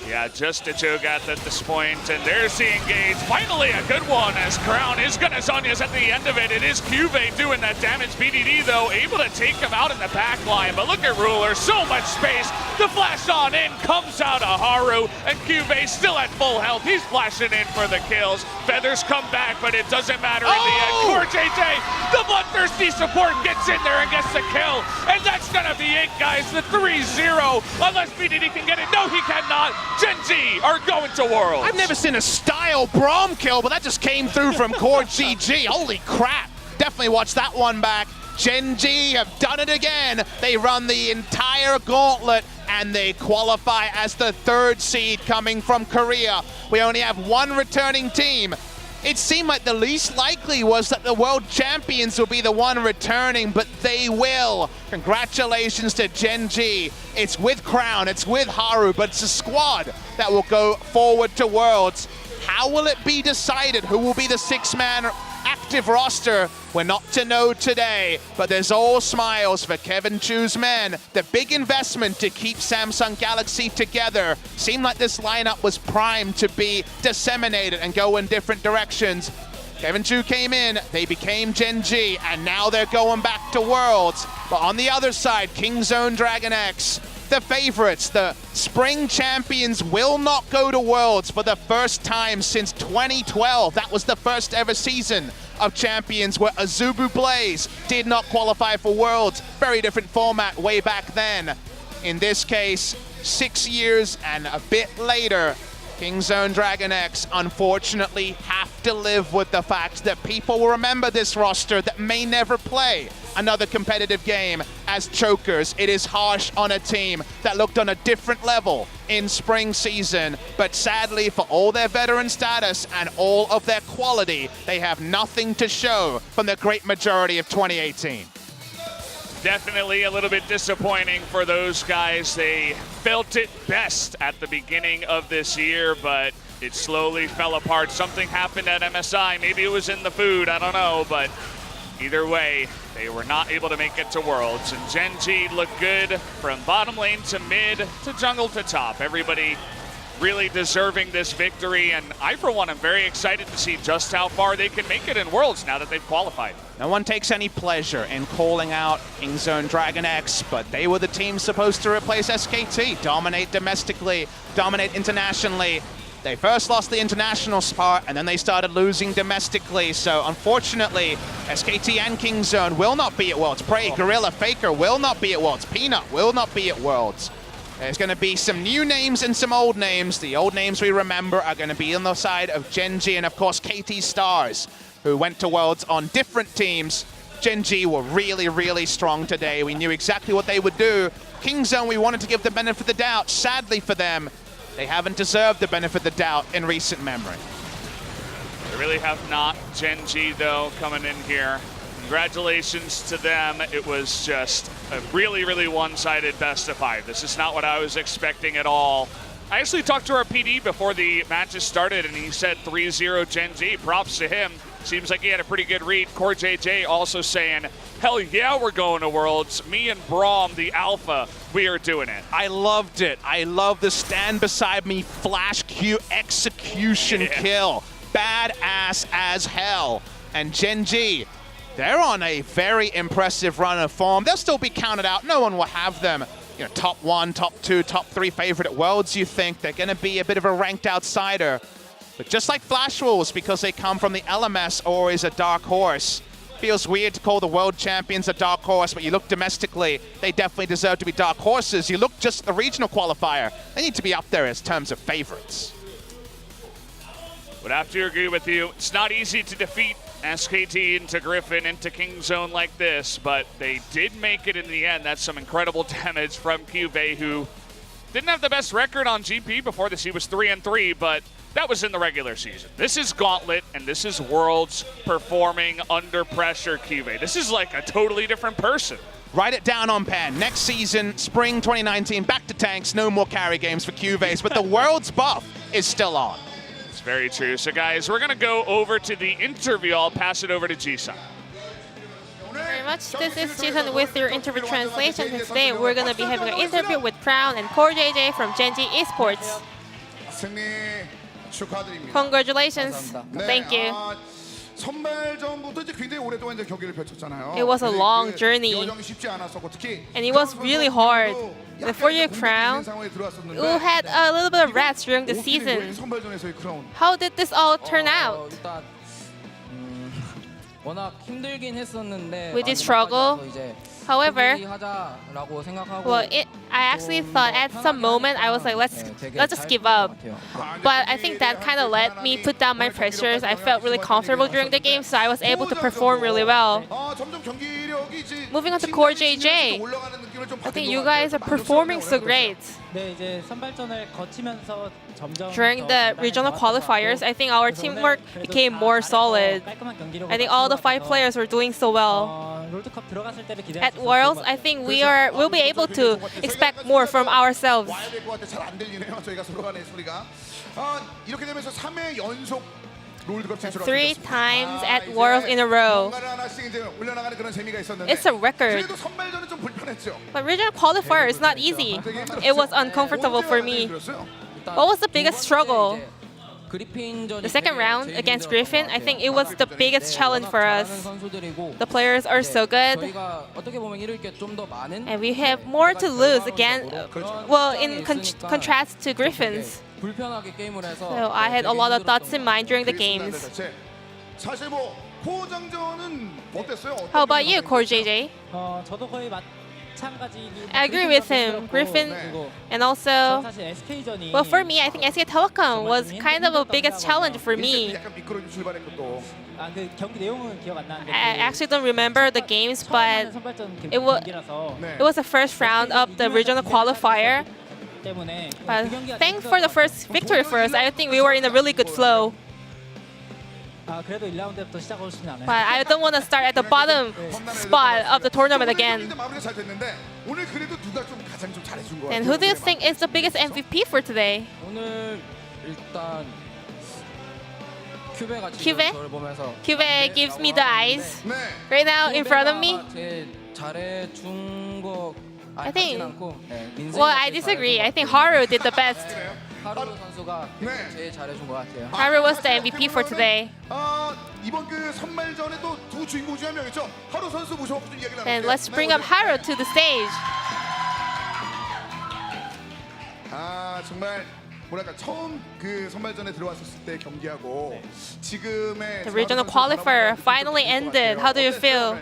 Yeah, just a Cho'Gath at this point, and there's the engage. Finally a good one as Crown is gonna Zhonya's at the end of it. It is Cuvee doing that damage. BDD, though, able to take him out in the back line, but look at Ruler, so much space. The flash on in comes out of Haru, and Cuvee still at full health. He's flashing in for the kills. Feathers come back, but it doesn't matter in the end. Core JJ, the bloodthirsty support gets in there and gets the kill, and that's gonna be it, guys. The 3-0, unless BDD can get it. No, he cannot. Gen G are going to Worlds. I've never seen a style Braum kill, but that just came through from Core GG. Holy crap. Definitely watch that one back. Gen G have done it again. They run the entire gauntlet and they qualify as the 3rd seed coming from Korea. We only have one returning team. It seemed like the least likely was that the world champions will be the one returning, but they will. Congratulations to Gen G. It's with Crown, it's with Haru, but it's a squad that will go forward to Worlds. How will it be decided? Who will be the 6-man active roster? We're not to know today, but there's all smiles for Kevin Chu's men. The big investment to keep Samsung Galaxy together. Seemed like this lineup was primed to be disseminated and go in different directions. Kevin Chu came in, they became Gen G, and now they're going back to Worlds. But on the other side, Kingzone DragonX, the favorites, the spring champions, will not go to Worlds for the first time since 2012. That was the first ever season of champions where Azubu Blaze did not qualify for Worlds. Very different format way back then. In this case, 6 years and a bit later, Kingzone DragonX unfortunately have to live with the fact that people will remember this roster that may never play another competitive game as chokers. It is harsh on a team that looked on a different level in spring season, but sadly for all their veteran status and all of their quality, they have nothing to show from the great majority of 2018. Definitely a little bit disappointing for those guys. They felt it best at the beginning of this year, but it slowly fell apart. Something happened at MSI. Maybe it was in the food, I don't know, but either way, they were not able to make it to Worlds. And Gen G looked good from bottom lane to mid to jungle to top. Everybody really deserving this victory, and I, for one, am very excited to see just how far they can make it in Worlds now that they've qualified. No one takes any pleasure in calling out Kingzone DragonX, but they were the team supposed to replace SKT, dominate domestically, dominate internationally. They first lost the international spot, and then they started losing domestically. So unfortunately, SKT and Kingzone will not be at Worlds. Prey, Gorilla, Faker will not be at Worlds. Peanut will not be at Worlds. There's going to be some new names and some old names. The old names we remember are going to be on the side of Gen G and, of course, KT Stars, who went to Worlds on different teams. Gen G were really, really strong today. We knew exactly what they would do. Kingzone, we wanted to give the benefit of the doubt. Sadly for them, they haven't deserved the benefit of the doubt in recent memory. They really have not. Gen G, though, coming in here. Congratulations to them. It was just a really, really one-sided best of 5. This is not what I was expecting at all. I actually talked to our PD before the matches started, and he said 3-0 Gen G. Props to him. Seems like he had a pretty good read. Core JJ also saying, hell yeah, we're going to Worlds. Me and Braum, the alpha, we are doing it. I loved it. I love the stand beside me flash Q execution kill. badass as hell. And Gen G, they're on a very impressive run of form. They'll still be counted out. No one will have them, top 1, top 2, top 3 favorite at Worlds, you think. They're going to be a bit of a ranked outsider. But just like Flash Wolves, because they come from the LMS or is a dark horse, feels weird to call the world champions a dark horse, but you look domestically, they definitely deserve to be dark horses. You look just at the regional qualifier, they need to be up there in terms of favorites. Would have to agree with you. It's not easy to defeat SKT into Griffin into King Zone like this, but they did make it in the end. That's some incredible damage from QV, who didn't have the best record on GP before this. He was 3-3, but that was in the regular season. This is Gauntlet, and this is Worlds performing under pressure, QV. This is like a totally different person. Write it down on pen. Next season, spring 2019, back to tanks, no more carry games for QVs, but the Worlds buff is still on. It's very true. So guys, we're gonna go over to the interview. I'll pass it over to Jisun. Very much. This is Jisun with your interview translation. And today we're going to be having an interview with Crown and Core JJ from Gen G Esports. Congratulations. Thank you. It was a long journey, and it was really hard. And for your Crown, you had a little bit of rest during the season. How did this all turn out? We did struggle. However, I actually thought at some moment I was like, let's just give up. But I think that kind of let me put down my pressures. I felt really comfortable during the game, so I was able to perform really well. Moving on to Core JJ, I think you guys are performing so great. During the regional qualifiers, I think our teamwork became more solid. I think all the 5 players were doing so well. At Worlds, I think we'll be able to expect more from ourselves. 3 times at Worlds in a row. It's a record. But regional qualifier is not easy. It was uncomfortable for me. What was the biggest struggle? The second round against Griffin, I think it was the biggest challenge for us. The players are so good, and we have more to lose again. Well, in contrast to Griffins. So I had a lot of thoughts in mind during the games. How about you, Core JJ? I agree with him. Griffin, and also, well, for me, I think SK Telecom was kind of a biggest challenge for me. I actually don't remember the games, but it was the first round of the regional qualifier. But thanks for the first victory for us. I think we were in a really good flow. But I don't want to start at the bottom spot of the tournament again. And who do you think is the biggest MVP for today? QV gives me the eyes right now in front of me. I think, well, I disagree. I think Haru did the best. Haru was the MVP for today. And let's bring up Haru to the stage. The regional qualifier finally ended. How do you feel?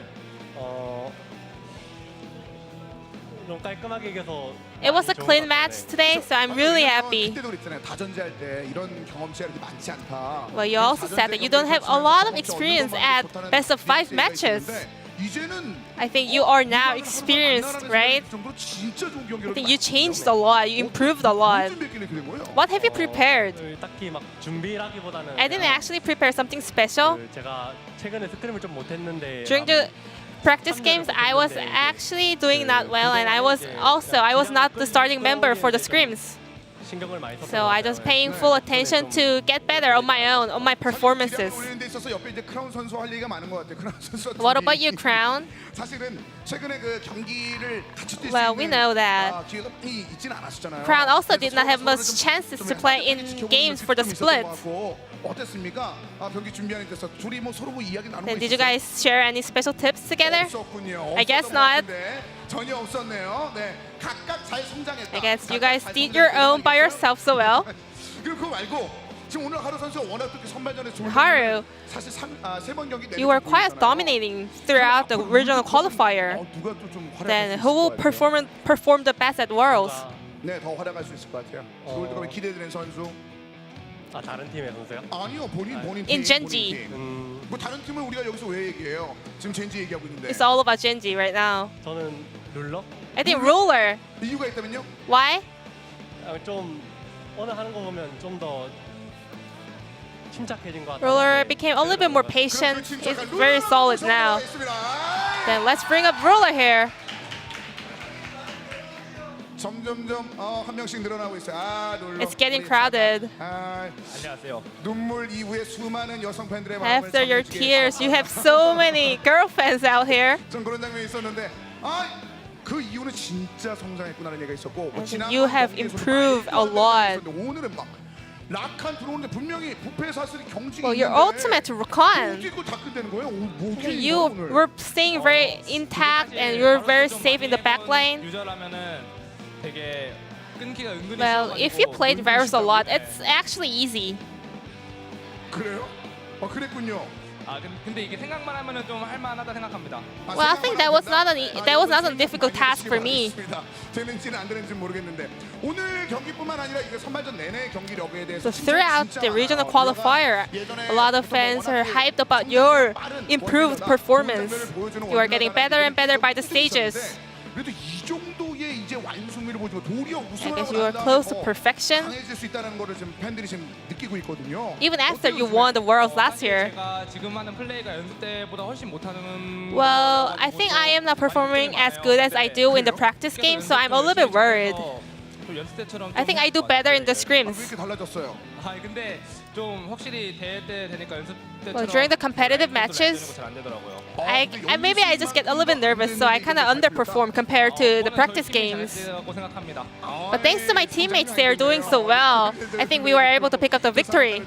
It was a clean match today, so I'm really happy. Well, you also said that you don't have a lot of experience at best of 5 matches. I think you are now experienced, right? I think you changed a lot, you improved a lot. What have you prepared? I didn't actually prepare something special. During the practice games, I was actually doing not well, and I was not the starting member for the scrims. So I was paying full attention to get better on my own, on my performances. What about you, Crown? Well, we know that Crown also did not have much chances to play in games for the split. 어땠습니까? 경기 준비하는 데서 둘이 뭐 서로 이야기 나누고 Then did you guys share any special tips together? 없었군요. I guess not. 전혀 없었네요. 네, 각각 잘 성장했다. I guess you guys did your own by yourself so well. 그리고 그거 말고 지금 오늘 하루 선수가 워낙 또 선발전에 좋은 Haru, 사실 세 번 경기 you were quite dominating throughout the regional qualifier. 누가 또좀 Then who will perform the best at Worlds? 네, 더 활약할 수 있을 것 같아요. 월드컵에 기대되는 선수. 아 다른 팀의 선수요? 아니요, 본인 팀. In Genji. 뭐 다른 팀을 우리가 여기서 왜 얘기해요? 지금 젠지 얘기하고 있는데. It's all about Genji right now. 저는 룰러? I think Ruler. 이유가 있다면요? Why? 좀 오늘 하는 거 보면 좀 더 침착해진 것 같아요. Ruler became a little bit more patient. It's very solid now. Then let's bring up Ruler here. 점점점 한 명씩 늘어나고 있어요. 룰러. It's getting crowded. 안녕하세요. 눈물 이후에 수많은 여성 팬들의 마음을 After your 잠재우기에 tears, you have so many girl fans out here. 전 그런 장면이 있었는데 그 이후는 진짜 성장했구나라는 얘기가 있었고 I think you have improved a lot. 오늘은 막 락한 들어오는데 분명히 부패 사슬이 경직이 Well, your 있는데 ultimate to Rakan. 어떻게 그걸 다 끝내는 거예요? 뭐지 You were staying very intact and you were very safe in the back line. 유저라면은 되게 끊기가 은근히 Well, if you played Varus a lot, it's actually easy. 그래요? 그랬군요. 근데 이게 생각만 하면은 좀 할만하다 생각합니다. Well, I think that was not a difficult task for me. 되는지는 안 되는지는 모르겠는데 오늘 경기뿐만 아니라 이게 선발전 내내 경기력에 대해서 So throughout the regional qualifier, a lot of fans are hyped about your improved performance. You are getting better and better by the stages. 그래도 이 정도의 이제 완승률을 보여주고 도리어 I 우승을 guess 하고 you are 난 close to 다음에 더 perfection. 강해질 수 있다는 거를 지금 팬들이 지금 느끼고 있거든요. Even after you won the Worlds last year. 제가 지금 하는 플레이가 연습 때보다 훨씬 못하는. Well, I think I am not performing as good as I do in the practice game, so I'm a little bit worried. 연습 때처럼. I think I do better in the 왜 scrims. 이렇게 달라졌어요? 근데 좀 확실히 대회 때 되니까 연습 때처럼. Well, during the competitive matches, 잘안 되더라고요. maybe I just get a little bit nervous, so I kind of underperform compared to the practice games. 생각합니다. But thanks to my teammates, they are doing so well. I think we were able to pick up the victory.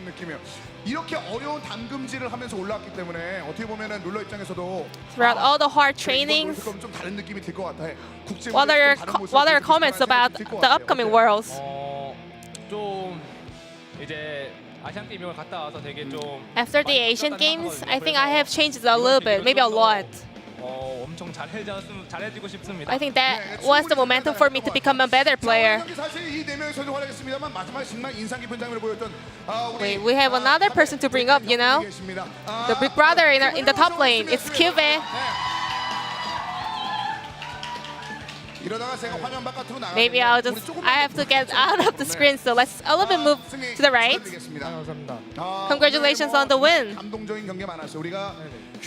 이렇게 어려운 담금질을 하면서 올라왔기 때문에 어떻게 보면은 룰러 입장에서도 Throughout all the hard trainings, 좀 다른 느낌이 들 것 같아. what are your comments about the upcoming Worlds? 좀 이제 아시안 게임을 갔다 와서 되게 좀. After the Asian Games, I think I have changed a little bit, maybe a lot. 엄청 잘해지고 싶습니다. I think that was the momentum for me to become a better player. 사실 이 네 명의 선수 활약했습니다만 마지막에 정말 인상 깊은 장면을 보였던 Wait, we have another person to bring up, you know? The big brother in the top lane. It's Cube. 이러다가 제가 화면 바깥으로 나가. Maybe I have to get out of the screen, so let's a little bit move to the right. Congratulations on the win. 감동적인 경기 많았어요. 우리가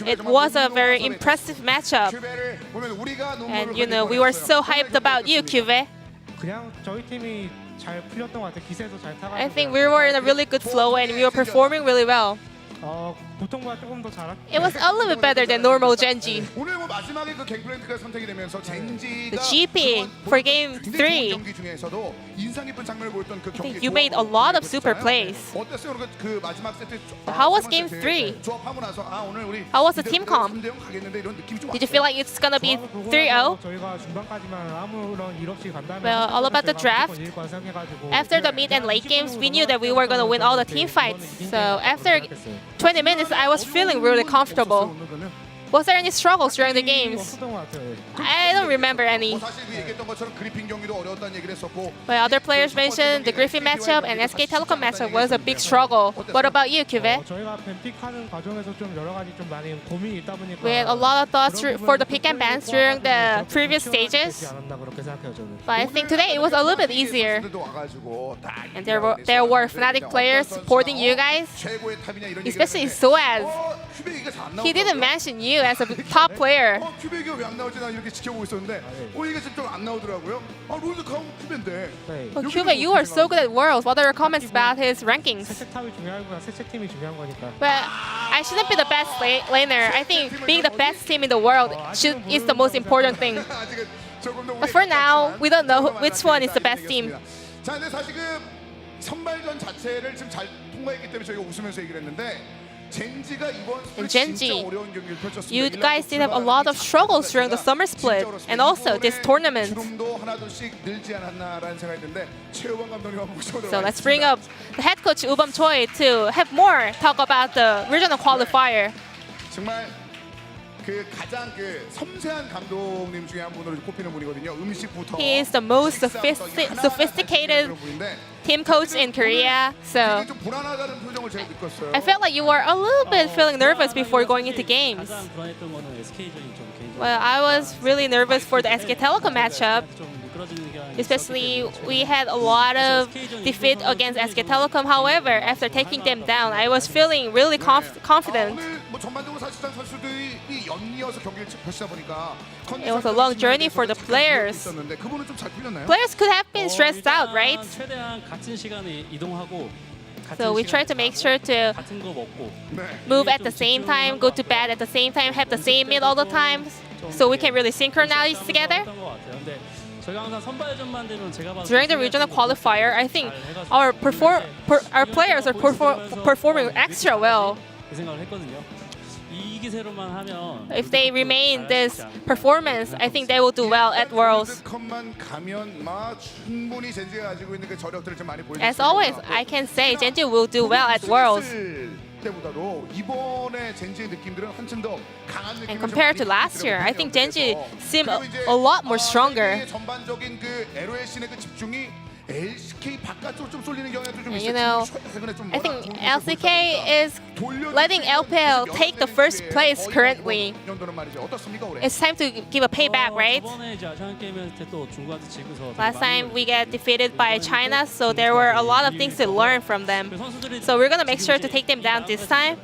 It was a very impressive matchup. And you know, we were so hyped about you, Cube. 그냥 저희 팀이 잘 풀렸던 것 같아요. 기세도 잘 타가지고. I think we were in a really good flow and we were performing really well. 보통보다 조금 더 잘한. It was a little bit better than normal Genji. 오늘 뭐 마지막에 그 갱플랜트가 선택이 되면서 젠지가 The GP for game 3. 경기 중에서도 인상 깊은 장면을 보였던 그 I think 경기. you made a lot of super plays. 어땠어요? 그 마지막 세트. How was game 3? 조합하고 나서 오늘 우리 How was the team comp? 3대0 가겠는데 이런 느낌이 좀 Did you feel like it's gonna be 3-0? 저희가 중반까지만 아무런 일 없이 간다면. Well, all about the draft. After the mid and late games, we knew that we were gonna win all the team fights. So after 20 minutes, I was feeling really comfortable. Was there any struggles during the games? I don't remember any. 사실 얘기했던 것처럼 그리핀 경기도 어려웠다는 얘기를 했었고. But other players mentioned the Griffin matchup and SK Telecom matchup was a big struggle. What about you, Cube? 저희가 뱀픽하는 과정에서 좀 여러 가지 좀 많이 고민이 있다 보니까. We had a lot of thoughts for the pick and bans during the previous stages. But I think today it was a little bit easier. And there were Fnatic players supporting you guys, especially Soaz. He didn't mention you as a top player. 큐베가 왜 안 나오지? 난 이렇게 지켜보고 있었는데 이게 지금 좀 안 나오더라고요. 롤드컵 큐베인데. Well, Cube, you are so good at Worlds. What are your comments about his rankings? 세책탑이 중요하구나. 세책팀이 중요한 거니까. Well, I shouldn't be the best laner. I think being the best team in the world is the most important thing. But for now, we don't know which one is the best team. 자, 근데 사실 선발전 자체를 지금 잘 통과했기 때문에 저희가 웃으면서 얘기를 했는데 젠지가 이번 In 진짜 Gen.G, 어려운 경기를 펼쳤습니다. you guys did have a lot of struggles during the summer split and also this tournament. 주름도 하나둘씩 늘지 않았나라는 생각이 드는데 최우범 감독님 한번 모셔보도록 So let's bring up the head coach Ubam Choi to have more talk about the regional qualifier. 정말 그 가장 그 섬세한 감독님 중에 한 분으로 꼽히는 분이거든요. 음식부터 He is the most sophisticated team coach in Korea. So 좀 불안하다는 표정을 제가 느꼈어요. I felt like you were a little bit feeling nervous before going into games. 가장 불안했던 거는 SK전이 좀 개인적으로 Well, I was really nervous for the SK Telecom matchup. 좀 미끄러지는 경향이 Especially, we had a lot of defeat against SK Telecom. However, after taking them down, I was feeling really confident. 오늘 뭐 전반적으로 사실상 선수들이 연이어서 경기를 펼치다 보니까 It was a long journey for the players. 있었는데 그분은 좀 잘 풀렸나요? Players could have been stressed out, right? 최대한 같은 시간에 이동하고 So we try to make sure to 같은 거 먹고 move at the same time, go to bed at the same time, have the same meal all the time, so we can really synchronize together. 저희가 항상 선발전만 되면 제가 봐도 During the regional qualifier, I think our players are performing extra well. 그 생각을 했거든요. 이 기세로만 하면 If they remain this performance, I think they will do well at Worlds. 컵만 가면 막 충분히 젠지가 가지고 있는 그 저력들을 좀 많이 보여줬어요. As always, I can say Gen.G will do well at Worlds. 때보다도 이번에 젠지의 느낌들은 한층 더 강한 느낌을 And compared to last year, I think Gen.G seem a lot more stronger. 전반적인 그 LCK의 그 집중이 LCK 바깥으로 좀 쏠리는 경향도 좀 You 있어요. know, I think LCK is letting LPL take the first place currently. It's time to give a payback, right? 이번에 이제 아시안 게임에서 또 중국한테 지고서 Last time we got defeated by China, so there were a lot of things to learn from them. So we're gonna make sure to take them down this time.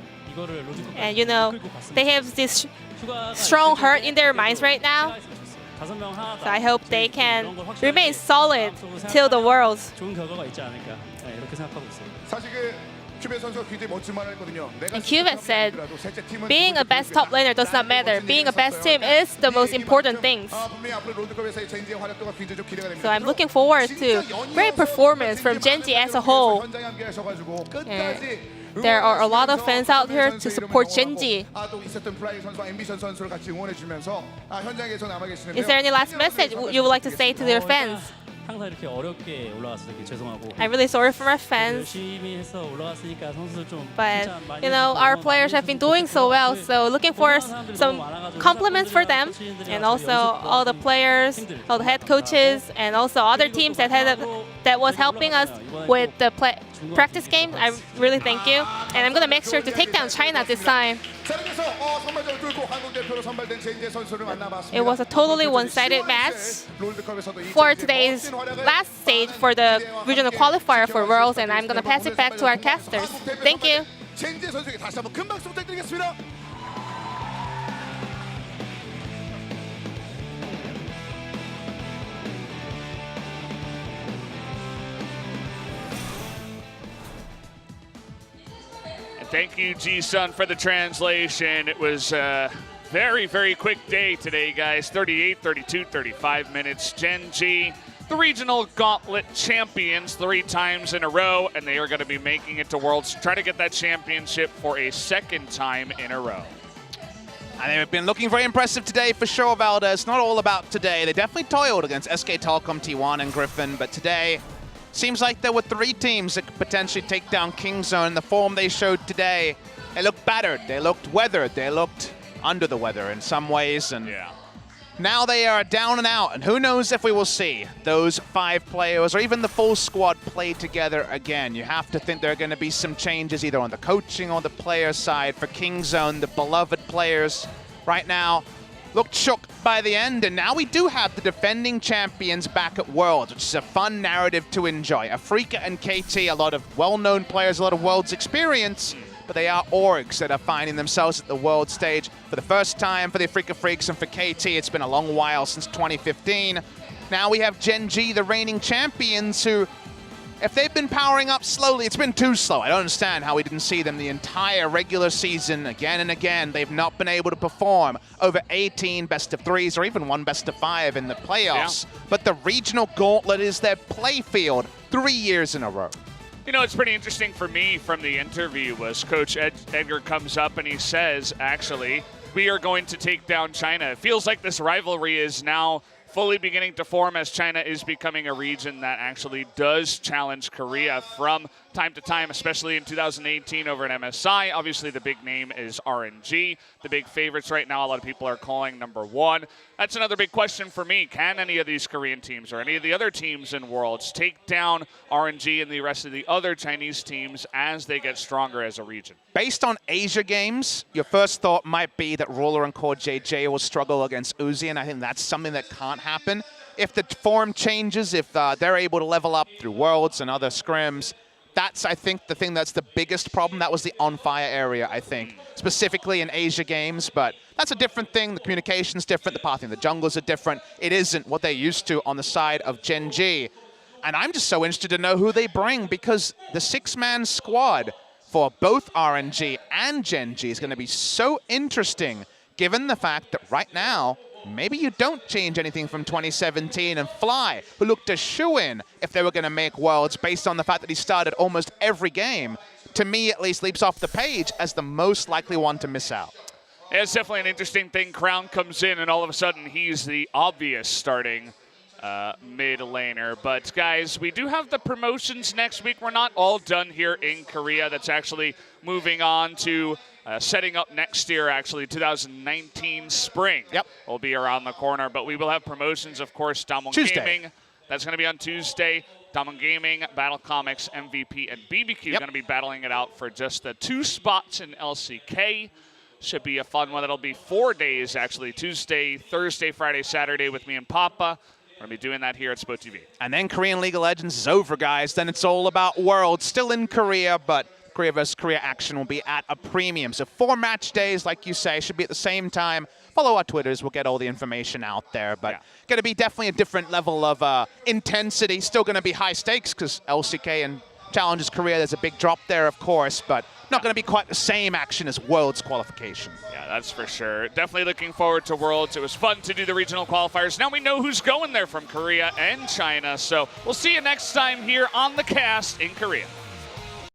And you know, they have this strong heart in their minds right now. So I hope they can remain solid till the Worlds. 좋은 결과가 있지 않을까 이렇게 생각하고 있어요. 사실 그 큐베 선수가 굉장히 멋진 말을 했거든요. And Cubet said, being a best top laner does not matter. Being a best team is the most important things. So I'm looking forward to great performance from Gen.G as a whole. And there are a lot of fans out here to support Gen.G. Is there any last message you would like to say to your fans? 항상 이렇게 어렵게 올라가서 되게 죄송하고. I'm really sorry for my fans. 열심히 해서 올라갔으니까 선수들 좀 But you know, our players have been doing so well, so looking for some compliments for them, and also all the players, all the head coaches, and also other teams that was helping us with the practice games. I really thank you, and I'm gonna make sure to take down China this time. It was a totally one-sided match for today's last stage for the regional qualifier for Worlds, and I'm gonna pass it back to our casters. Thank you. Thank you, Ji-Sun, for the translation. It was a very, very quick day today, guys. 38, 32, 35 minutes. Gen.G, the regional gauntlet champions 3 times in a row, and they are going to be making it to Worlds, try to get that championship for a 2nd time in a row. And they've been looking very impressive today for sure, Valda. It's not all about today. They definitely toiled against SK Telecom, T1, and Griffin, but today seems like there were 3 teams that could potentially take down Kingzone. The form they showed today, they looked battered, they looked weathered, they looked under the weather in some ways. And now they are down and out, and who knows if we will see those 5 players or even the full squad play together again. You have to think there are going to be some changes either on the coaching or the player side for Kingzone, the beloved players right now. Looked shook by the end, and now we do have the defending champions back at Worlds, which is a fun narrative to enjoy. Afrika and KT, a lot of well-known players, a lot of Worlds experience, but they are orgs that are finding themselves at the World stage for the first time for the Afrika Freaks, and for KT, it's been a long while since 2015. Now we have Gen.G, the reigning champions, who, if they've been powering up slowly, it's been too slow. I don't understand how we didn't see them the entire regular season again and again. They've not been able to perform over 18 best-of-3s or even 1 best-of-5 in the playoffs. But the regional gauntlet is their play field 3 years in a row. You know, it's pretty interesting for me from the interview was Coach Edgar comes up and he says, actually, we are going to take down China. It feels like this rivalry is now fully beginning to form as China is becoming a region that actually does challenge Korea from time to time, especially in 2018 over at MSI. Obviously, the big name is RNG. The big favorites right now, a lot of people are calling #1. That's another big question for me. Can any of these Korean teams or any of the other teams in Worlds take down RNG and the rest of the other Chinese teams as they get stronger as a region? Based on Asia games, your first thought might be that Ruler and Core JJ will struggle against Uzi, and I think that's something that can't happen. If the form changes, if they're able to level up through Worlds and other scrims, that's, I think, the thing that's the biggest problem. That was the on-fire area, I think, specifically in Asia games. But that's a different thing. The communication's different. The pathing of the junglers are different. It isn't what they're used to on the side of Gen G. And I'm just so interested to know who they bring, because the 6-man squad for both RNG and Gen G is going to be so interesting, given the fact that right now, maybe you don't change anything from 2017, and Fly, who looked a shoo-in if they were going to make Worlds based on the fact that he started almost every game, to me at least leaps off the page as the most likely one to miss out. Yeah, it's definitely an interesting thing. Crown comes in and all of a sudden he's the obvious starting mid laner. But guys, we do have the promotions next week. We're not all done here in Korea. That's actually moving on to setting up next year, actually, 2019 spring. Yep. Will be around the corner, but we will have promotions, of course, Damwon Gaming. That's going to be on Tuesday. Damwon Gaming, Battle Comics, MVP, and BBQ going to be battling it out for just the 2 spots in LCK. Should be a fun one. It'll be 4 days, actually. Tuesday, Thursday, Friday, Saturday with me and Papa. We're going to be doing that here at Spot TV. And then Korean League of Legends is over, guys. Then it's all about Worlds. Still in Korea, but Korea versus Korea action will be at a premium. So 4 match days, like you say, should be at the same time. Follow our Twitters. We'll get all the information out there. But going to be definitely a different level of intensity. Still going to be high stakes because LCK and Challengers Korea, there's a big drop there, of course. But not going to be quite the same action as Worlds qualification. Yeah, that's for sure. Definitely looking forward to Worlds. It was fun to do the regional qualifiers. Now we know who's going there from Korea and China. So we'll see you next time here on the cast in Korea.